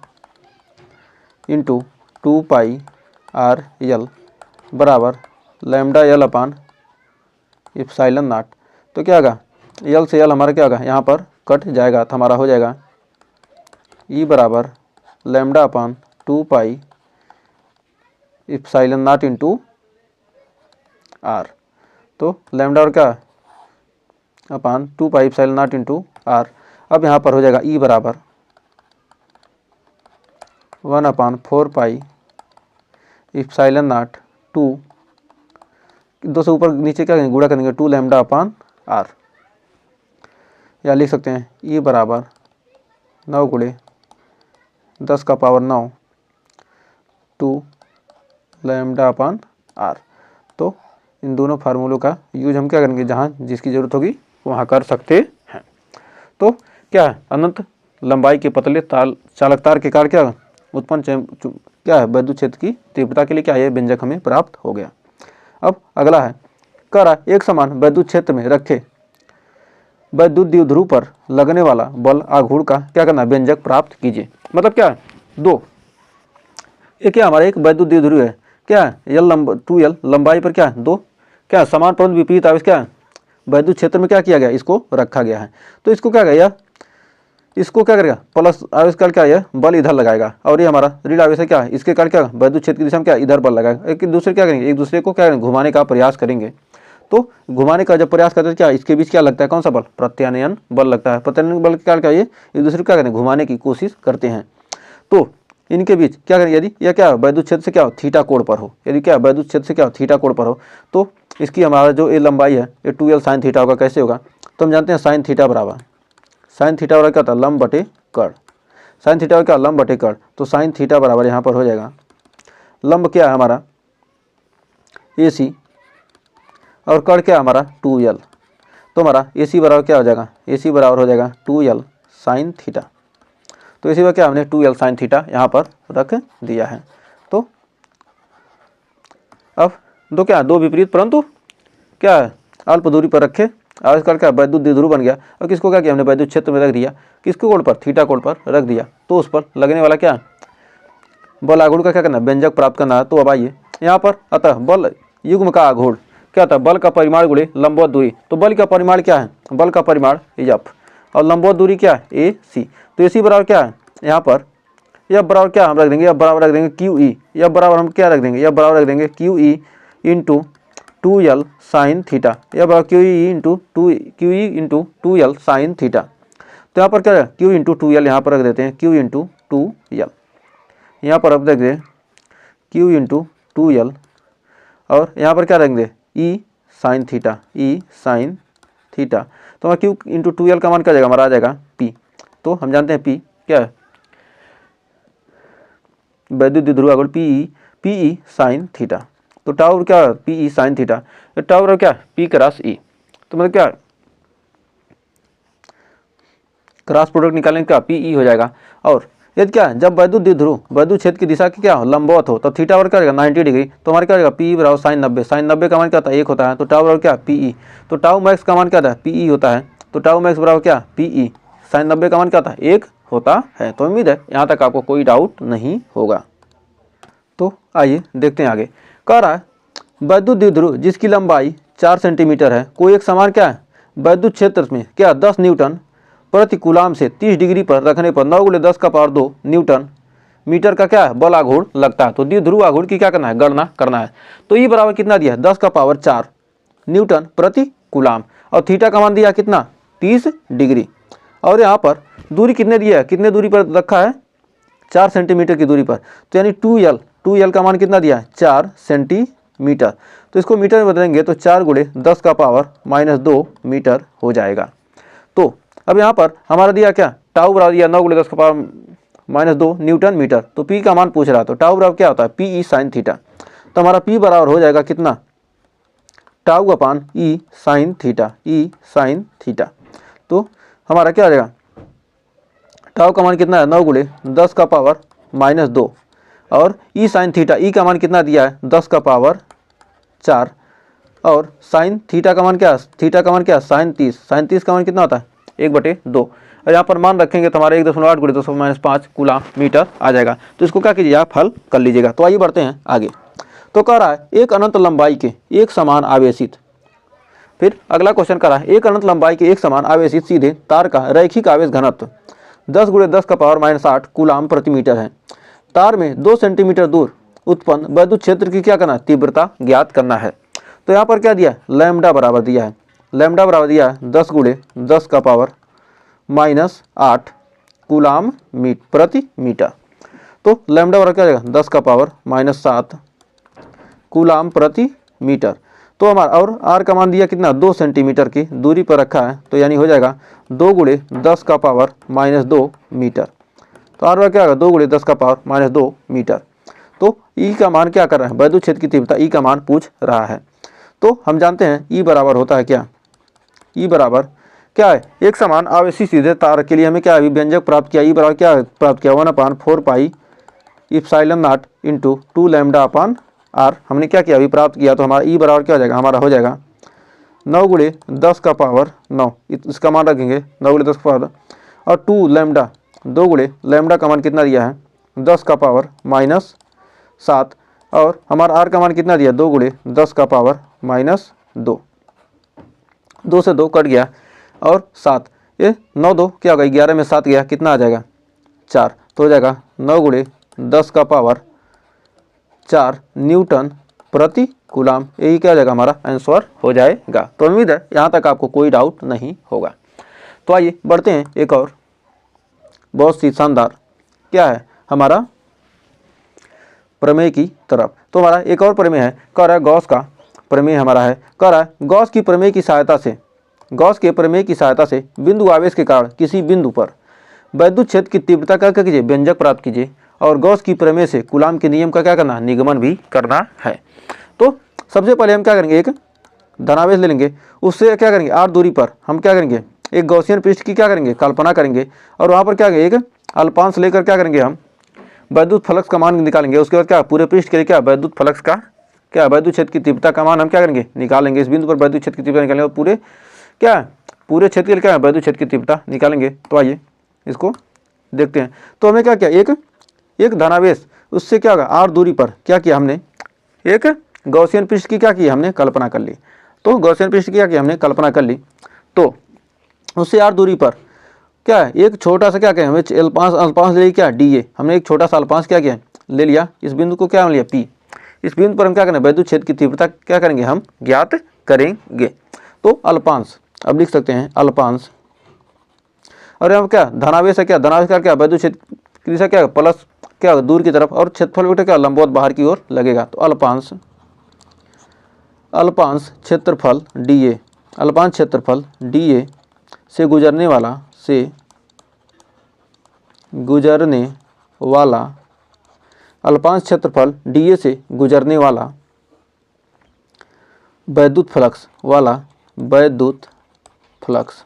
इंटू 2 पाई आर यल बराबर lambda L upon epsilon not. तो क्या होगा यल से यल हमारा क्या होगा यहाँ पर कट जाएगा, तो हमारा हो जाएगा ई बराबर lambda upon 2 pi epsilon naught into R. तो लैम्डा और क्या upon 2 pi epsilon naught into R. अब यहाँ पर हो जाएगा ई बराबर 1 अपान 4 पाई इप्साइलन नॉट 2, 2 से ऊपर नीचे क्या करेंगे गुणा करेंगे 2 लैम्डा अपान आर, या लिख सकते हैं ई बराबर 9 गुणे 10 का पावर 9 2 लैम्डा अपान आर। तो इन दोनों फार्मूलों का यूज हम क्या करेंगे जहाँ जिसकी ज़रूरत होगी वहाँ कर सकते हैं। तो क्या है अनंत लंबाई के पतले चालक तार के कारण क्या उत्पन्न क्या है विद्युत क्षेत्र की तीव्रता के लिए क्या ये व्यंजक हमें प्राप्त हो गया। अब अगला है कह रहा एक समान विद्युत क्षेत्र में रखे विद्युत द्विध्रुव पर लगने वाला बल आघूर्ण का क्या करना व्यंजक प्राप्त कीजिए। मतलब क्या है दो, ये क्या हमारा एक विद्युत द्विध्रुव है, क्या है यल 2l लंबाई पर क्या है दो क्या समान परंतु विपरीत आवेश क्या है विद्युत क्षेत्र में क्या किया गया इसको रखा गया है। तो इसको क्या करेगा इसको क्या करेगा प्लस आवेश का क्या है बल इधर लगाएगा, और ये हमारा ऋण आवेश है क्या है इसके कारण क्या विद्युत क्षेत्र की दिशा में क्या इधर बल लगाएगा। एक दूसरे क्या करेंगे एक दूसरे को क्या घुमाने का प्रयास करेंगे। तो घुमाने का जब प्रयास करते हैं क्या इसके बीच क्या लगता है कौन सा बल प्रत्यानयन बल लगता है। प्रत्यानयन बल के कारण क्या ये एक दूसरे को क्या करें घुमाने की कोशिश करते हैं। तो इनके बीच क्या करें यदि यह क्या विद्युत क्षेत्र से क्या हो थीटा कोण पर हो, यदि क्या विद्युत क्षेत्र से क्या हो थीटा कोण पर हो तो इसकी हमारा जो ये लंबाई है ये 2l साइन थीटा होगा। कैसे होगा तो हम जानते हैं साइन थीटा बराबर क्या होता है लंब बटे कर्ण, साइन थीटा क्या लंब बटे कर्ण। तो साइन थीटा बराबर यहाँ पर हो जाएगा लंब क्या है हमारा AC और कर्ण क्या है हमारा 2l। तो हमारा AC बराबर क्या हो जाएगा AC बराबर हो जाएगा 2l साइन थीटा। तो इसी बार क्या हमने 2l साइन थीटा यहाँ पर रख दिया है। तो अब दो क्या दो विपरीत परंतु क्या है अल्प दूरी पर रखे आविष्कार क्या विद्युत द्विध्रुव बन गया, और किसको क्या किया हमने विद्युत क्षेत्र में रख दिया किसको कोण पर थीटा कोण पर रख दिया। तो उस पर लगने वाला क्या बल आघूर्ण का क्या करना व्यंजक प्राप्त करना है। तो अब आइए यहाँ पर अतः बल युग्म का आघूर्ण क्या था बल का परिमाण गुणे लंबवत दूरी। तो बल का परिमाण क्या है बल का परिमाण F और लंबवत दूरी क्या है AC। तो AC बराबर क्या है यहाँ पर F बराबर क्या हम रख देंगे F बराबर रख देंगे QE। F बराबर हम क्या रख देंगे F बराबर रख देंगे QE into 2l sine theta. F बराबर QE into 2l sine theta. तो यहाँ पर क्या है Q इंटू 2l यहाँ पर रख देते हैं Q इंटू 2l यहाँ पर अब रख दें Q इंटू 2l और यहाँ पर क्या रखेंगे E sine theta E sine theta. तो हमारा Q इंटू 2l का मान क्या जाएगा हमारा आ जाएगा P। तो हम जानते हैं P क्या है विद्युत द्विध्रुव आघूर्ण PE साइन थीटा। तो टाउ क्या PE साइन थीटा टाउ क्या P क्रॉस E। तो मतलब क्या क्रॉस प्रोडक्ट निकालेंगे क्या PE हो जाएगा और यदि क्या है, जब वैद्युत द्विध्रुव वैद्युत क्षेत्र की दिशा की क्या हो, लंबवत हो, तो थीटा बराबर क्या होगा 90 डिग्री। तो हमारे क्या होगा पी बराबर साइन 90, साइन 90 का मान क्या होता है 1 होता है, तो टाउ बराबर क्या पीई। तो टाउ मैक्स का मान क्या होता है पीई होता है, तो टाउ मैक्स बराबर क्या पीई, साइन 90 का मान क्या होता है 1 होता है। तो उम्मीद है यहाँ तक आपको कोई डाउट नहीं होगा। तो आइए देखते हैं आगे। कह रहा है वैद्युत द्विध्रुव जिसकी लंबाई 4 सेंटीमीटर है, कोई एक समान क्या है वैद्युत क्षेत्र में क्या 10 न्यूटन प्रति कूलाम से 30 डिग्री पर रखने पर 9 × 10 का पावर 2 न्यूटन मीटर का क्या है बल आघूर्ण लगता है। तो द्विध्रुव आघूर्ण की क्या करना है गणना करना है। तो ई बराबर कितना दिया है 10 का पावर 4 न्यूटन प्रति कूलाम, और थीटा का मान दिया कितना 30 डिग्री, और यहाँ पर दूरी कितने दिया है, कितने दूरी पर रखा है 4 सेंटीमीटर की दूरी पर, तो यानी 2L का मान कितना दिया है 4 सेंटीमीटर। तो इसको मीटर में बदलेंगे तो 4 × 10 का पावर -2 मीटर हो जाएगा। तो अब यहाँ पर हमारा दिया क्या टाउ बराबर दिया 9 × 10 का पावर -2 न्यूटन मीटर। तो पी का मान पूछ रहा है, तो टाउ बराबर क्या होता है पी ई साइन थीटा। तो हमारा पी बराबर हो जाएगा कितना टाउ अपान ई साइन थीटा। तो हमारा क्या हो जाएगा टाउ का मान कितना है 9 × 10 का पावर -2, और ई साइन थीटा ई का मान कितना दिया है 10 का पावर 4, और साइन थीटा का मान क्या थीटा का मान क्या साइन 30 का मान कितना होता है 1/2, और यहाँ पर मान रखेंगे तो हमारा 1.8 × 10 -5 कूलाम मीटर आ जाएगा। तो इसको क्या कीजिएगा आप हल कर लीजिएगा। तो आइए बढ़ते हैं आगे। तो कह रहा है एक अनंत लंबाई के एक समान आवेशित, फिर अगला क्वेश्चन कर रहा है एक अनंत लंबाई के एक समान आवेशित सीधे तार का रैखिक आवेश घनत्व 10 × 10 का पावर -8 कूलाम प्रति मीटर है। तार में 2 सेंटीमीटर दूर उत्पन्न वैद्युत क्षेत्र की क्या करना है तीव्रता ज्ञात करना है। तो यहाँ पर क्या दिया है लैम्डा बराबर दिया है, लैम्डा बराबर दिया है 10 × 10 का पावर -8 कूलाम प्रति मीटर। तो लैम्डा बराबर क्या जाएगा 10 का पावर -7 कूलाम प्रति मीटर। तो हमारा और आर का मान दिया कितना 2 सेंटीमीटर की दूरी पर रखा है, तो यानी हो जाएगा 2 × 10 का पावर -2 मीटर। तो आर क्या होगा 2 × 10 का पावर -2 मीटर। तो ई का मान क्या कर रहा है वैद्युत क्षेत्र की तीव्रता ई का मान पूछ रहा है। तो हम जानते हैं ई बराबर होता है क्या ई बराबर क्या है एक समान आवेशित सीधे तार के लिए हमें क्या अभी व्यंजक प्राप्त किया। ई बराबर क्या प्राप्त किया 1/4 पाई एप्सिलॉन नॉट × 2 λ/r हमने क्या किया अभी प्राप्त किया। तो हमारा ई बराबर क्या हो जाएगा हमारा हो जाएगा 9 × 10 का पावर 9, इसका मान रखेंगे 9 × 10 का पावर, और 2 लैम्डा 2 × लैम्डा का मान कितना दिया है 10 का पावर -7, और हमारा आर का मान कितना दिया 2 × 10 का पावर -2, 2 से 2 कट गया, और 7 ये 9 2 क्या होगा 11 में 7 गया कितना आ जाएगा 4। तो हो जाएगा 9 × 10 का पावर 4 न्यूटन प्रति कूलाम। यही क्या हो जाएगा हमारा आंसर हो जाएगा। तो उम्मीद है यहाँ तक आपको कोई डाउट नहीं होगा। तो आइए बढ़ते हैं एक और बहुत सी शानदार क्या है हमारा प्रमेय की तरफ। तो हमारा एक और प्रमेय है कह रहा है गॉस का प्रमेय हमारा है कह रहा है गॉस के प्रमेय की सहायता से बिंदु आवेश के कारण किसी बिंदु पर वैद्युत क्षेत्र की तीव्रता का क्या कीजिए व्यंजक प्राप्त कीजिए, और गॉस की प्रमेय से कूलाम के नियम का क्या करना निगमन भी करना है। तो सबसे पहले हम क्या करेंगे एक धनावेश ले लेंगे, उससे क्या करेंगे r दूरी पर हम क्या करेंगे एक गॉसियन पृष्ठ की क्या करेंगे कल्पना करेंगे, और वहाँ पर क्या करेंगे एक अल्पांश लेकर क्या करेंगे हम वैद्युत फ्लक्स का मान निकालेंगे। उसके बाद क्या पूरे पृष्ठ के लिए क्या वैद्युत फ्लक्स का क्या वैद्युत क्षेत्र की तीव्रता का मान हम क्या करेंगे निकालेंगे। इस बिंदु पर वैद्युत क्षेत्र की तीव्रता निकालेंगे और पूरे क्षेत्र के लिए क्या वैद्युत क्षेत्र की तीव्रता निकालेंगे। तो आइए इसको देखते हैं। तो हमें क्या किया एक धनावेश उससे क्या होगा r दूरी पर क्या किया हमने एक गॉसियन पृष्ठ की क्या की हमने कल्पना कर ली। तो गॉसियन पृष्ठ की क्या की हमने कल्पना कर ली, तो उससे r दूरी पर क्या है एक छोटा सा क्या कहें हमें अल्पांश ले क्या डी ए, हमने एक छोटा सा अल्पांश क्या किया ले लिया। इस बिंदु को क्या लिया पी, इस बिंदु पर हम क्या करें वैद्युत क्षेत्र की तीव्रता क्या करेंगे हम ज्ञात करेंगे। तो अल्पांश अब लिख सकते हैं अल्पांश, और यहाँ क्या धनावेश है क्या धनावेश का क्या वैद्युत क्षेत्र की दिशा क्या प्लस क्या दूर की तरफ, और क्षेत्रफल बेटा क्या लंबवत बाहर की ओर लगेगा। तो अल्पांश क्षेत्रफल डी ए से गुजरने वाला अल्पांश क्षेत्रफल डी ए से गुजरने वाला वैद्युत फ्लक्स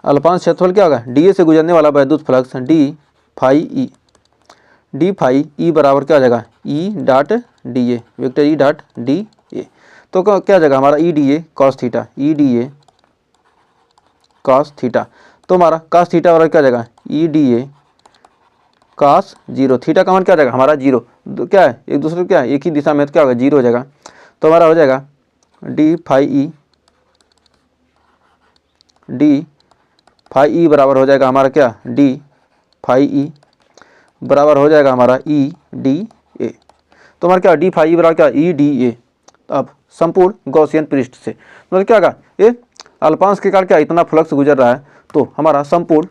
अल्पांश क्षेत्रफल क्या होगा, डी ए से गुजरने वाला वैद्युत फ्लक्स डी फाई ई बराबर क्या हो जाएगा, E dot D A, vector E dot D A. तो क्या हो जाएगा हमारा E D A cos theta, E D A cos theta. तो हमारा कॉस थीटा बराबर क्या हो जाएगा, E D A cos zero, theta का मान क्या हो जाएगा हमारा जीरो, क्या है एक दूसरे क्या है एक ही दिशा में, तो क्या होगा जीरो हो जाएगा। तो हमारा हो जाएगा डी फाई ई बराबर हो जाएगा हमारा क्या, डी फाई ई बराबर हो जाएगा हमारा ई डी ए। तो हमारा क्या डी फाई ई बराबर क्या, ई डी ए। अब संपूर्ण गॉसियन पृष्ठ से मतलब क्या होगा, ये अल्पांश के कारण क्या इतना फ्लक्स गुजर रहा है, तो हमारा संपूर्ण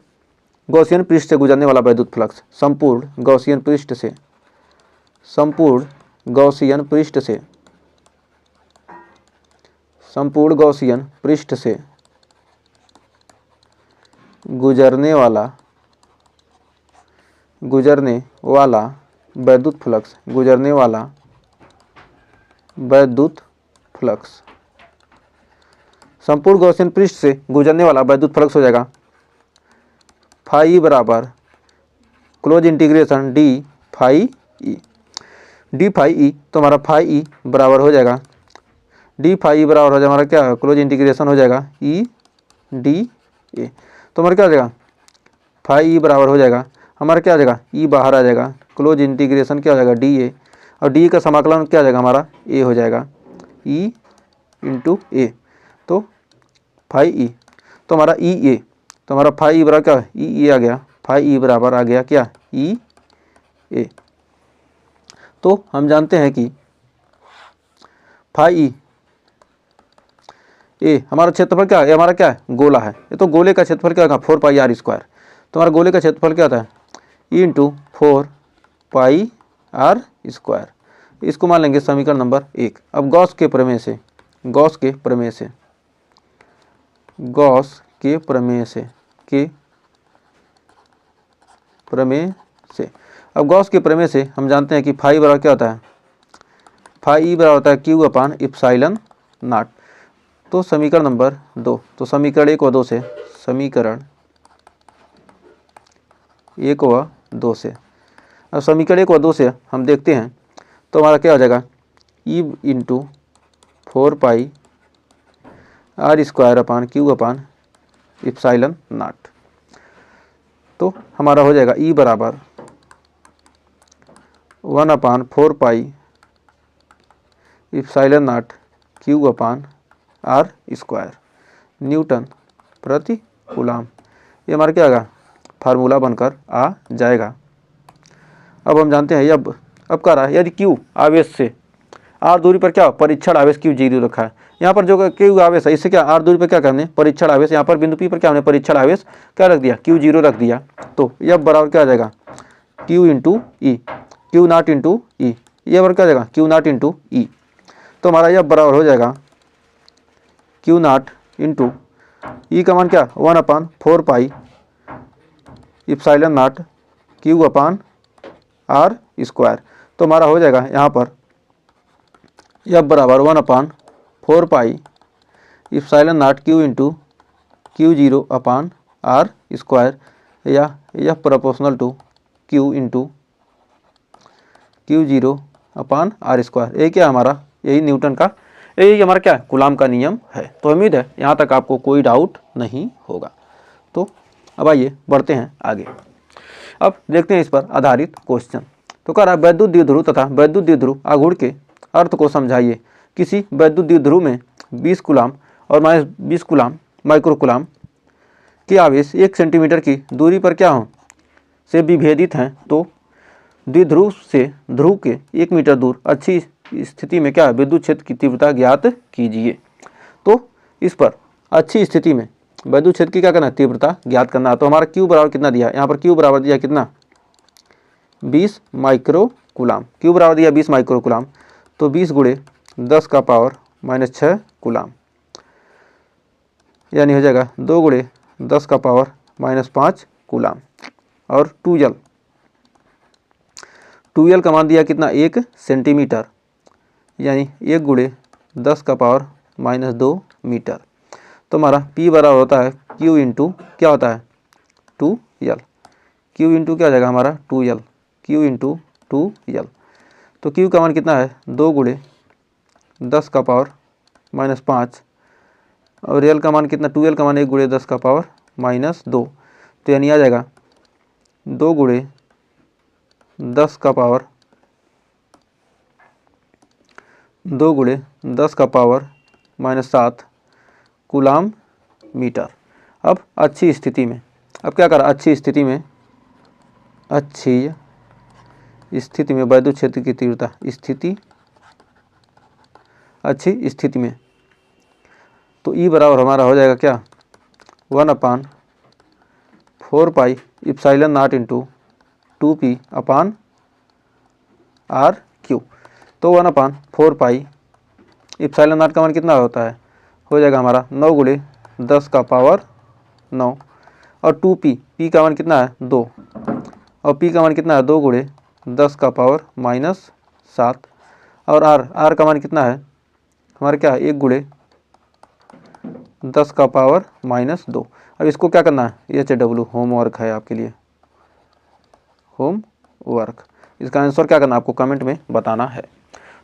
गॉसियन पृष्ठ से गुजरने वाला वैद्युत फ्लक्स संपूर्ण गॉसियन पृष्ठ से गुजरने वाला वैद्युत फ्लक्स संपूर्ण गॉसियन पृष्ठ से गुजरने वाला वैद्युत फ्लक्स हो जाएगा फाई बराबर close integration D phi E. तो हमारा फाई ई बराबर हो जाएगा, डी फाई ई बराबर हो जाएगा हमारा क्या, क्लोज इंटीग्रेशन हो जाएगा ई डी ए। तो हमारा क्या हो जाएगा, फाई ई बराबर हो जाएगा हमारा क्या आ जाएगा, ई बाहर आ जाएगा, क्लोज इंटीग्रेशन क्या हो जाएगा डी ए, और डी का समाकलन क्या आ जाएगा हमारा ए हो जाएगा, ई इंटू ए। तो फाई ई, तो हमारा ई ए, तो हमारा फाई ई बराबर क्या, ई ए आ गया, फाई ई बराबर आ गया क्या, ई ए। तो हम जानते हैं कि फाई ई ए हमारा क्षेत्रफल क्या है, हमारा क्या है गोला है, ये तो गोले का क्षेत्रफल क्या होगा 4 पाई आर स्क्वायर। तो हमारा गोले का क्षेत्रफल क्या होता है, E into 4 pi R square. इसको मान लेंगे समीकरण नंबर 1। अब गॉस के प्रमेय अब गॉस के प्रमेय से हम जानते हैं कि फाई बराबर क्या होता है, फाई ई बराबर होता है क्यू अपान इप्सिलॉन नॉट। तो समीकरण नंबर 2, तो समीकरण 1 व 2 से, अब समीकरण 1 व 2 से हम देखते हैं, तो हमारा क्या हो जाएगा, E into 4 pi R square upon Q upon epsilon naught. तो हमारा हो जाएगा ई बराबर 1 अपान 4 pi epsilon naught Q upon R square newton प्रति कूलाम। ये हमारा क्या आएगा, फार्मूला बनकर आ जाएगा। अब हम जानते हैं अब कह रहा है यदि क्यू आवेश से आर दूरी पर क्या परीक्षण आवेश क्यू जीरो रखा है, यहाँ पर जो क्यू आवेश है इससे क्या आर दूरी पर क्या करने परीक्षण आवेश, यहाँ पर बिंदु पी पर क्या हमने परीक्षण आवेश क्या रख दिया, क्यू जीरो रख दिया। तो यह बराबर क्या आ जाएगा, Q into E, Q naught into E, ये बराबर क्या आ जाएगा क्यू नॉट इंटू ई। तो हमारा यह बराबर हो जाएगा क्यू नॉट इंटू ई का मान क्या 1 अपान 4 pi epsilon naught Q upon R square. तो हमारा हो जाएगा यहाँ पर यह बराबर 1 अपान 4 pi epsilon naught Q into Q zero upon R square, या यह proportional to Q into Q zero upon R square. ये क्या हमारा, यही न्यूटन का, यही हमारा क्या कूलाम का नियम है। तो उम्मीद है यहाँ तक आपको कोई डाउट नहीं होगा। तो अब आइए बढ़ते हैं आगे, अब देखते हैं इस पर आधारित क्वेश्चन। तो कह रहा है वैद्युत द्विध्रुव तथा वैद्युत द्विध्रुव आघूर्ण के अर्थ को समझाइए। किसी वैद्युत द्विध्रुव में 20 कूलाम और -20 कूलाम माइक्रो कूलाम के आवेश 1 सेंटीमीटर की दूरी पर क्या हो से विभेदित हैं, तो द्विध्रुव से ध्रुव के 1 मीटर दूर अच्छी स्थिति में क्या विद्युत क्षेत्र की तीव्रता ज्ञात कीजिए। तो इस पर अच्छी स्थिति में विद्युत क्षेत्र की क्या करना है, तीव्रता ज्ञात करना है। तो हमारा क्यू बराबर कितना दिया, यहाँ पर क्यू बराबर दिया कितना 20 माइक्रो कूलाम, क्यू बराबर दिया 20 माइक्रो कूलाम। तो 20 गुणे 10 का पावर -6 कूलाम, यानी हो जाएगा 2 गुणे 10 का पावर -5 कूलाम। और टूयल का मान दिया कितना 1 सेंटीमीटर, यानी 1 गुणे 10 का पावर -2 मीटर। तो हमारा P बराबर होता है Q इंटू क्या होता है 2L, Q इंटू क्या हो जाएगा हमारा 2L, Q इंटू 2L। तो Q का मान कितना है 2 गुणे 10 का पावर -5 और L का मान कितना 2L का मान 1 गुणे 10 का पावर -2। तो यानी आ जाएगा 2 गुणे 10 का पावर 2 गुणे 10 का पावर -7 कूलाम मीटर। अब अच्छी स्थिति में, अब क्या करा, अच्छी स्थिति में वैद्युत क्षेत्र की तीव्रता, अच्छी स्थिति में, तो E बराबर हमारा हो जाएगा क्या 1/4 pi epsilon naught into 2P upon RQ। तो 1/4 पाई इप्सिलॉन नॉट का मान कितना होता है, हो जाएगा हमारा 9 गुणे 10 का पावर 9 और 2P, P का मान कितना है 2 और P का मान कितना है 2 गुणे 10 का पावर -7 और R का मान कितना है हमारा क्या है 1 गुणे 10 का पावर -2। अब इसको क्या करना है, HW होमवर्क है आपके लिए, होमवर्क। इसका आंसर क्या करना है आपको कमेंट में बताना है।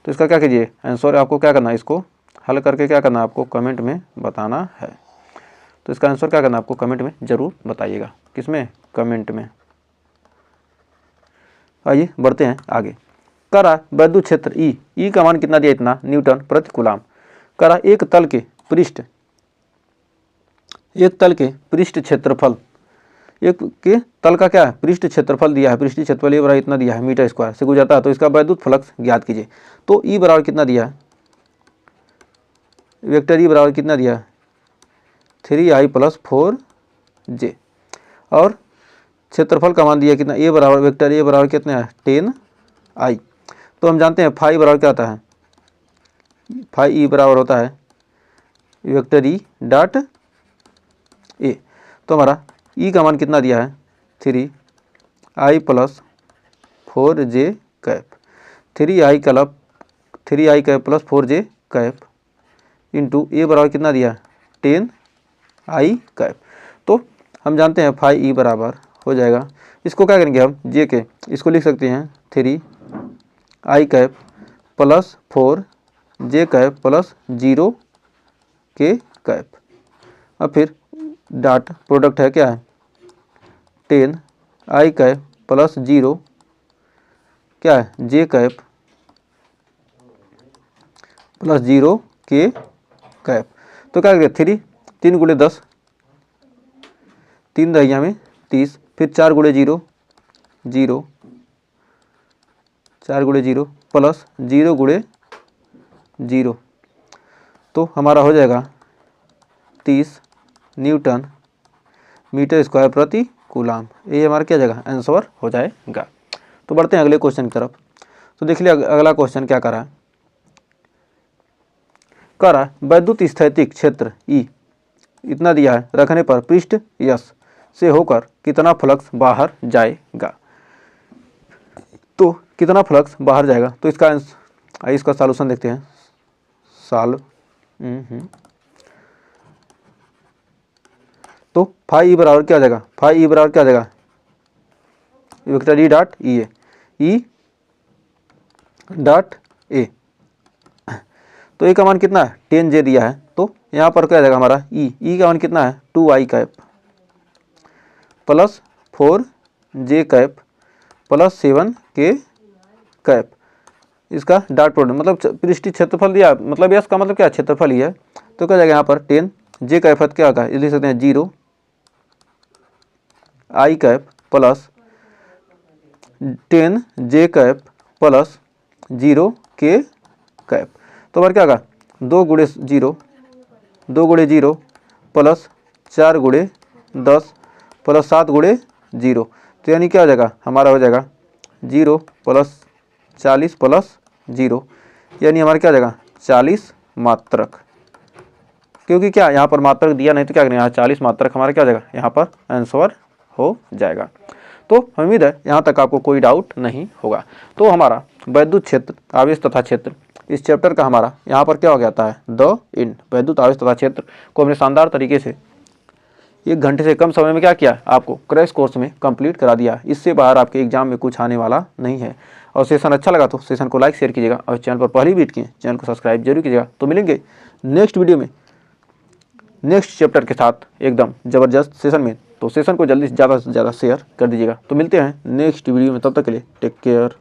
तो इसका क्या कीजिए आंसर आपको क्या करना है, इसको हल करके क्या करना है आपको कमेंट में बताना है। तो इसका आंसर क्या करना है आपको कमेंट में ज़रूर बताइएगा, किसमें, कमेंट में। आइए बढ़ते हैं आगे। करा वैद्युत क्षेत्र ई का मान कितना दिया इतना न्यूटन प्रति कूलाम। करा एक तल के पृष्ठ क्षेत्रफल, एक के तल का क्या है पृष्ठ क्षेत्रफल दिया है, पृष्ठ क्षेत्रफल ये बराबर इतना दिया है मीटर स्क्वायर से गुजरता है, तो इसका वैद्युत फ्लक्स ज्ञात कीजिए। तो ई बराबर कितना दिया है, वेक्टर ई बराबर कितना दिया है 3I + 4J और क्षेत्रफल का मान दिया कितना, ए बराबर वेक्टर ए बराबर कितना है 10I। तो हम जानते हैं फाई बराबर क्या होता है, फाई ई बराबर होता है वेक्टर ई डॉट ए। तो हमारा ई का मान कितना दिया है 3I + 4J cap, 3I cap + 4J cap into A बराबर कितना दिया 10I कैप। तो हम जानते हैं फाई ई बराबर हो जाएगा, इसको क्या करेंगे हम जे के, इसको लिख सकते हैं 3I cap + 4J cap + 0K cap. अब फिर डॉट प्रोडक्ट है क्या है 10I कैप + 0 क्या है J कैप + 0K कैप। तो क्या करेंगे 3 गुणे 10, 3 दहिया में 30, फिर 4 गुणे 0 0, 4 गुणे 0 प्लस 0 गुणे 0, तो हमारा हो जाएगा 30 न्यूटन मीटर स्क्वायर प्रति कूलाम। ये हमारा क्या जाएगा आंसर हो जाएगा। तो बढ़ते हैं अगले क्वेश्चन की तरफ। तो देख लिया अगला क्वेश्चन क्या करा वैद्युत स्थैतिक क्षेत्र ई इतना दिया है, रखने पर पृष्ठ यस से होकर कितना फ्लक्स बाहर जाएगा। तो कितना फ्लक्स बाहर जाएगा, तो इसका सॉल्यूशन देखते हैं। तो फाई ई बराबर क्या जाएगा, फाई ई बराबर क्या जाएगा vector E dot E dot A. तो ए का मान कितना है 10J दिया है, तो यहाँ पर क्या जाएगा हमारा ई का मान कितना है 2I cap + 4J cap + 7K cap. इसका डॉट प्रोडक्ट मतलब पृष्ठीय क्षेत्रफल दिया, मतलब यस का मतलब क्या क्षेत्रफल ही है। तो क्या जाएगा यहाँ पर 10J कैप क्या होगा, लिख सकते हैं 0I cap + 10J cap + 0K cap. तो हमारा क्या होगा 2 गुणे 0 प्लस 4 गुणे 10 प्लस 7 गुणे 0, तो यानी क्या हो जाएगा हमारा हो जाएगा 0 + 40 + 0, यानी हमारा क्या हो जाएगा 40 मात्रक। क्योंकि क्या यहाँ पर मात्रक दिया नहीं, तो क्या करेंगे यहाँ 40 मात्रक हमारा क्या हो जाएगा यहाँ पर आंसर हो जाएगा। तो उम्मीद है यहाँ तक आपको कोई डाउट नहीं होगा। तो हमारा वैद्युत क्षेत्र आवेश तथा क्षेत्र इस चैप्टर का हमारा यहाँ पर क्या हो जाता है, द इन वैद्युत आवेश तथा क्षेत्र को हमने शानदार तरीके से 1 घंटे से कम समय में क्या किया, आपको क्रैश कोर्स में कंप्लीट करा दिया। इससे बाहर आपके एग्जाम में कुछ आने वाला नहीं है। और सेशन अच्छा लगा तो सेशन को लाइक शेयर कीजिएगा और चैनल पर पहली विजिट किए चैनल को सब्सक्राइब जरूर कीजिएगा। तो मिलेंगे नेक्स्ट वीडियो में नेक्स्ट चैप्टर के साथ एकदम ज़बरदस्त सेशन में। तो सेशन को जल्दी से ज़्यादा शेयर कर दीजिएगा। तो मिलते हैं नेक्स्ट वीडियो में, तब तक के लिए टेक केयर।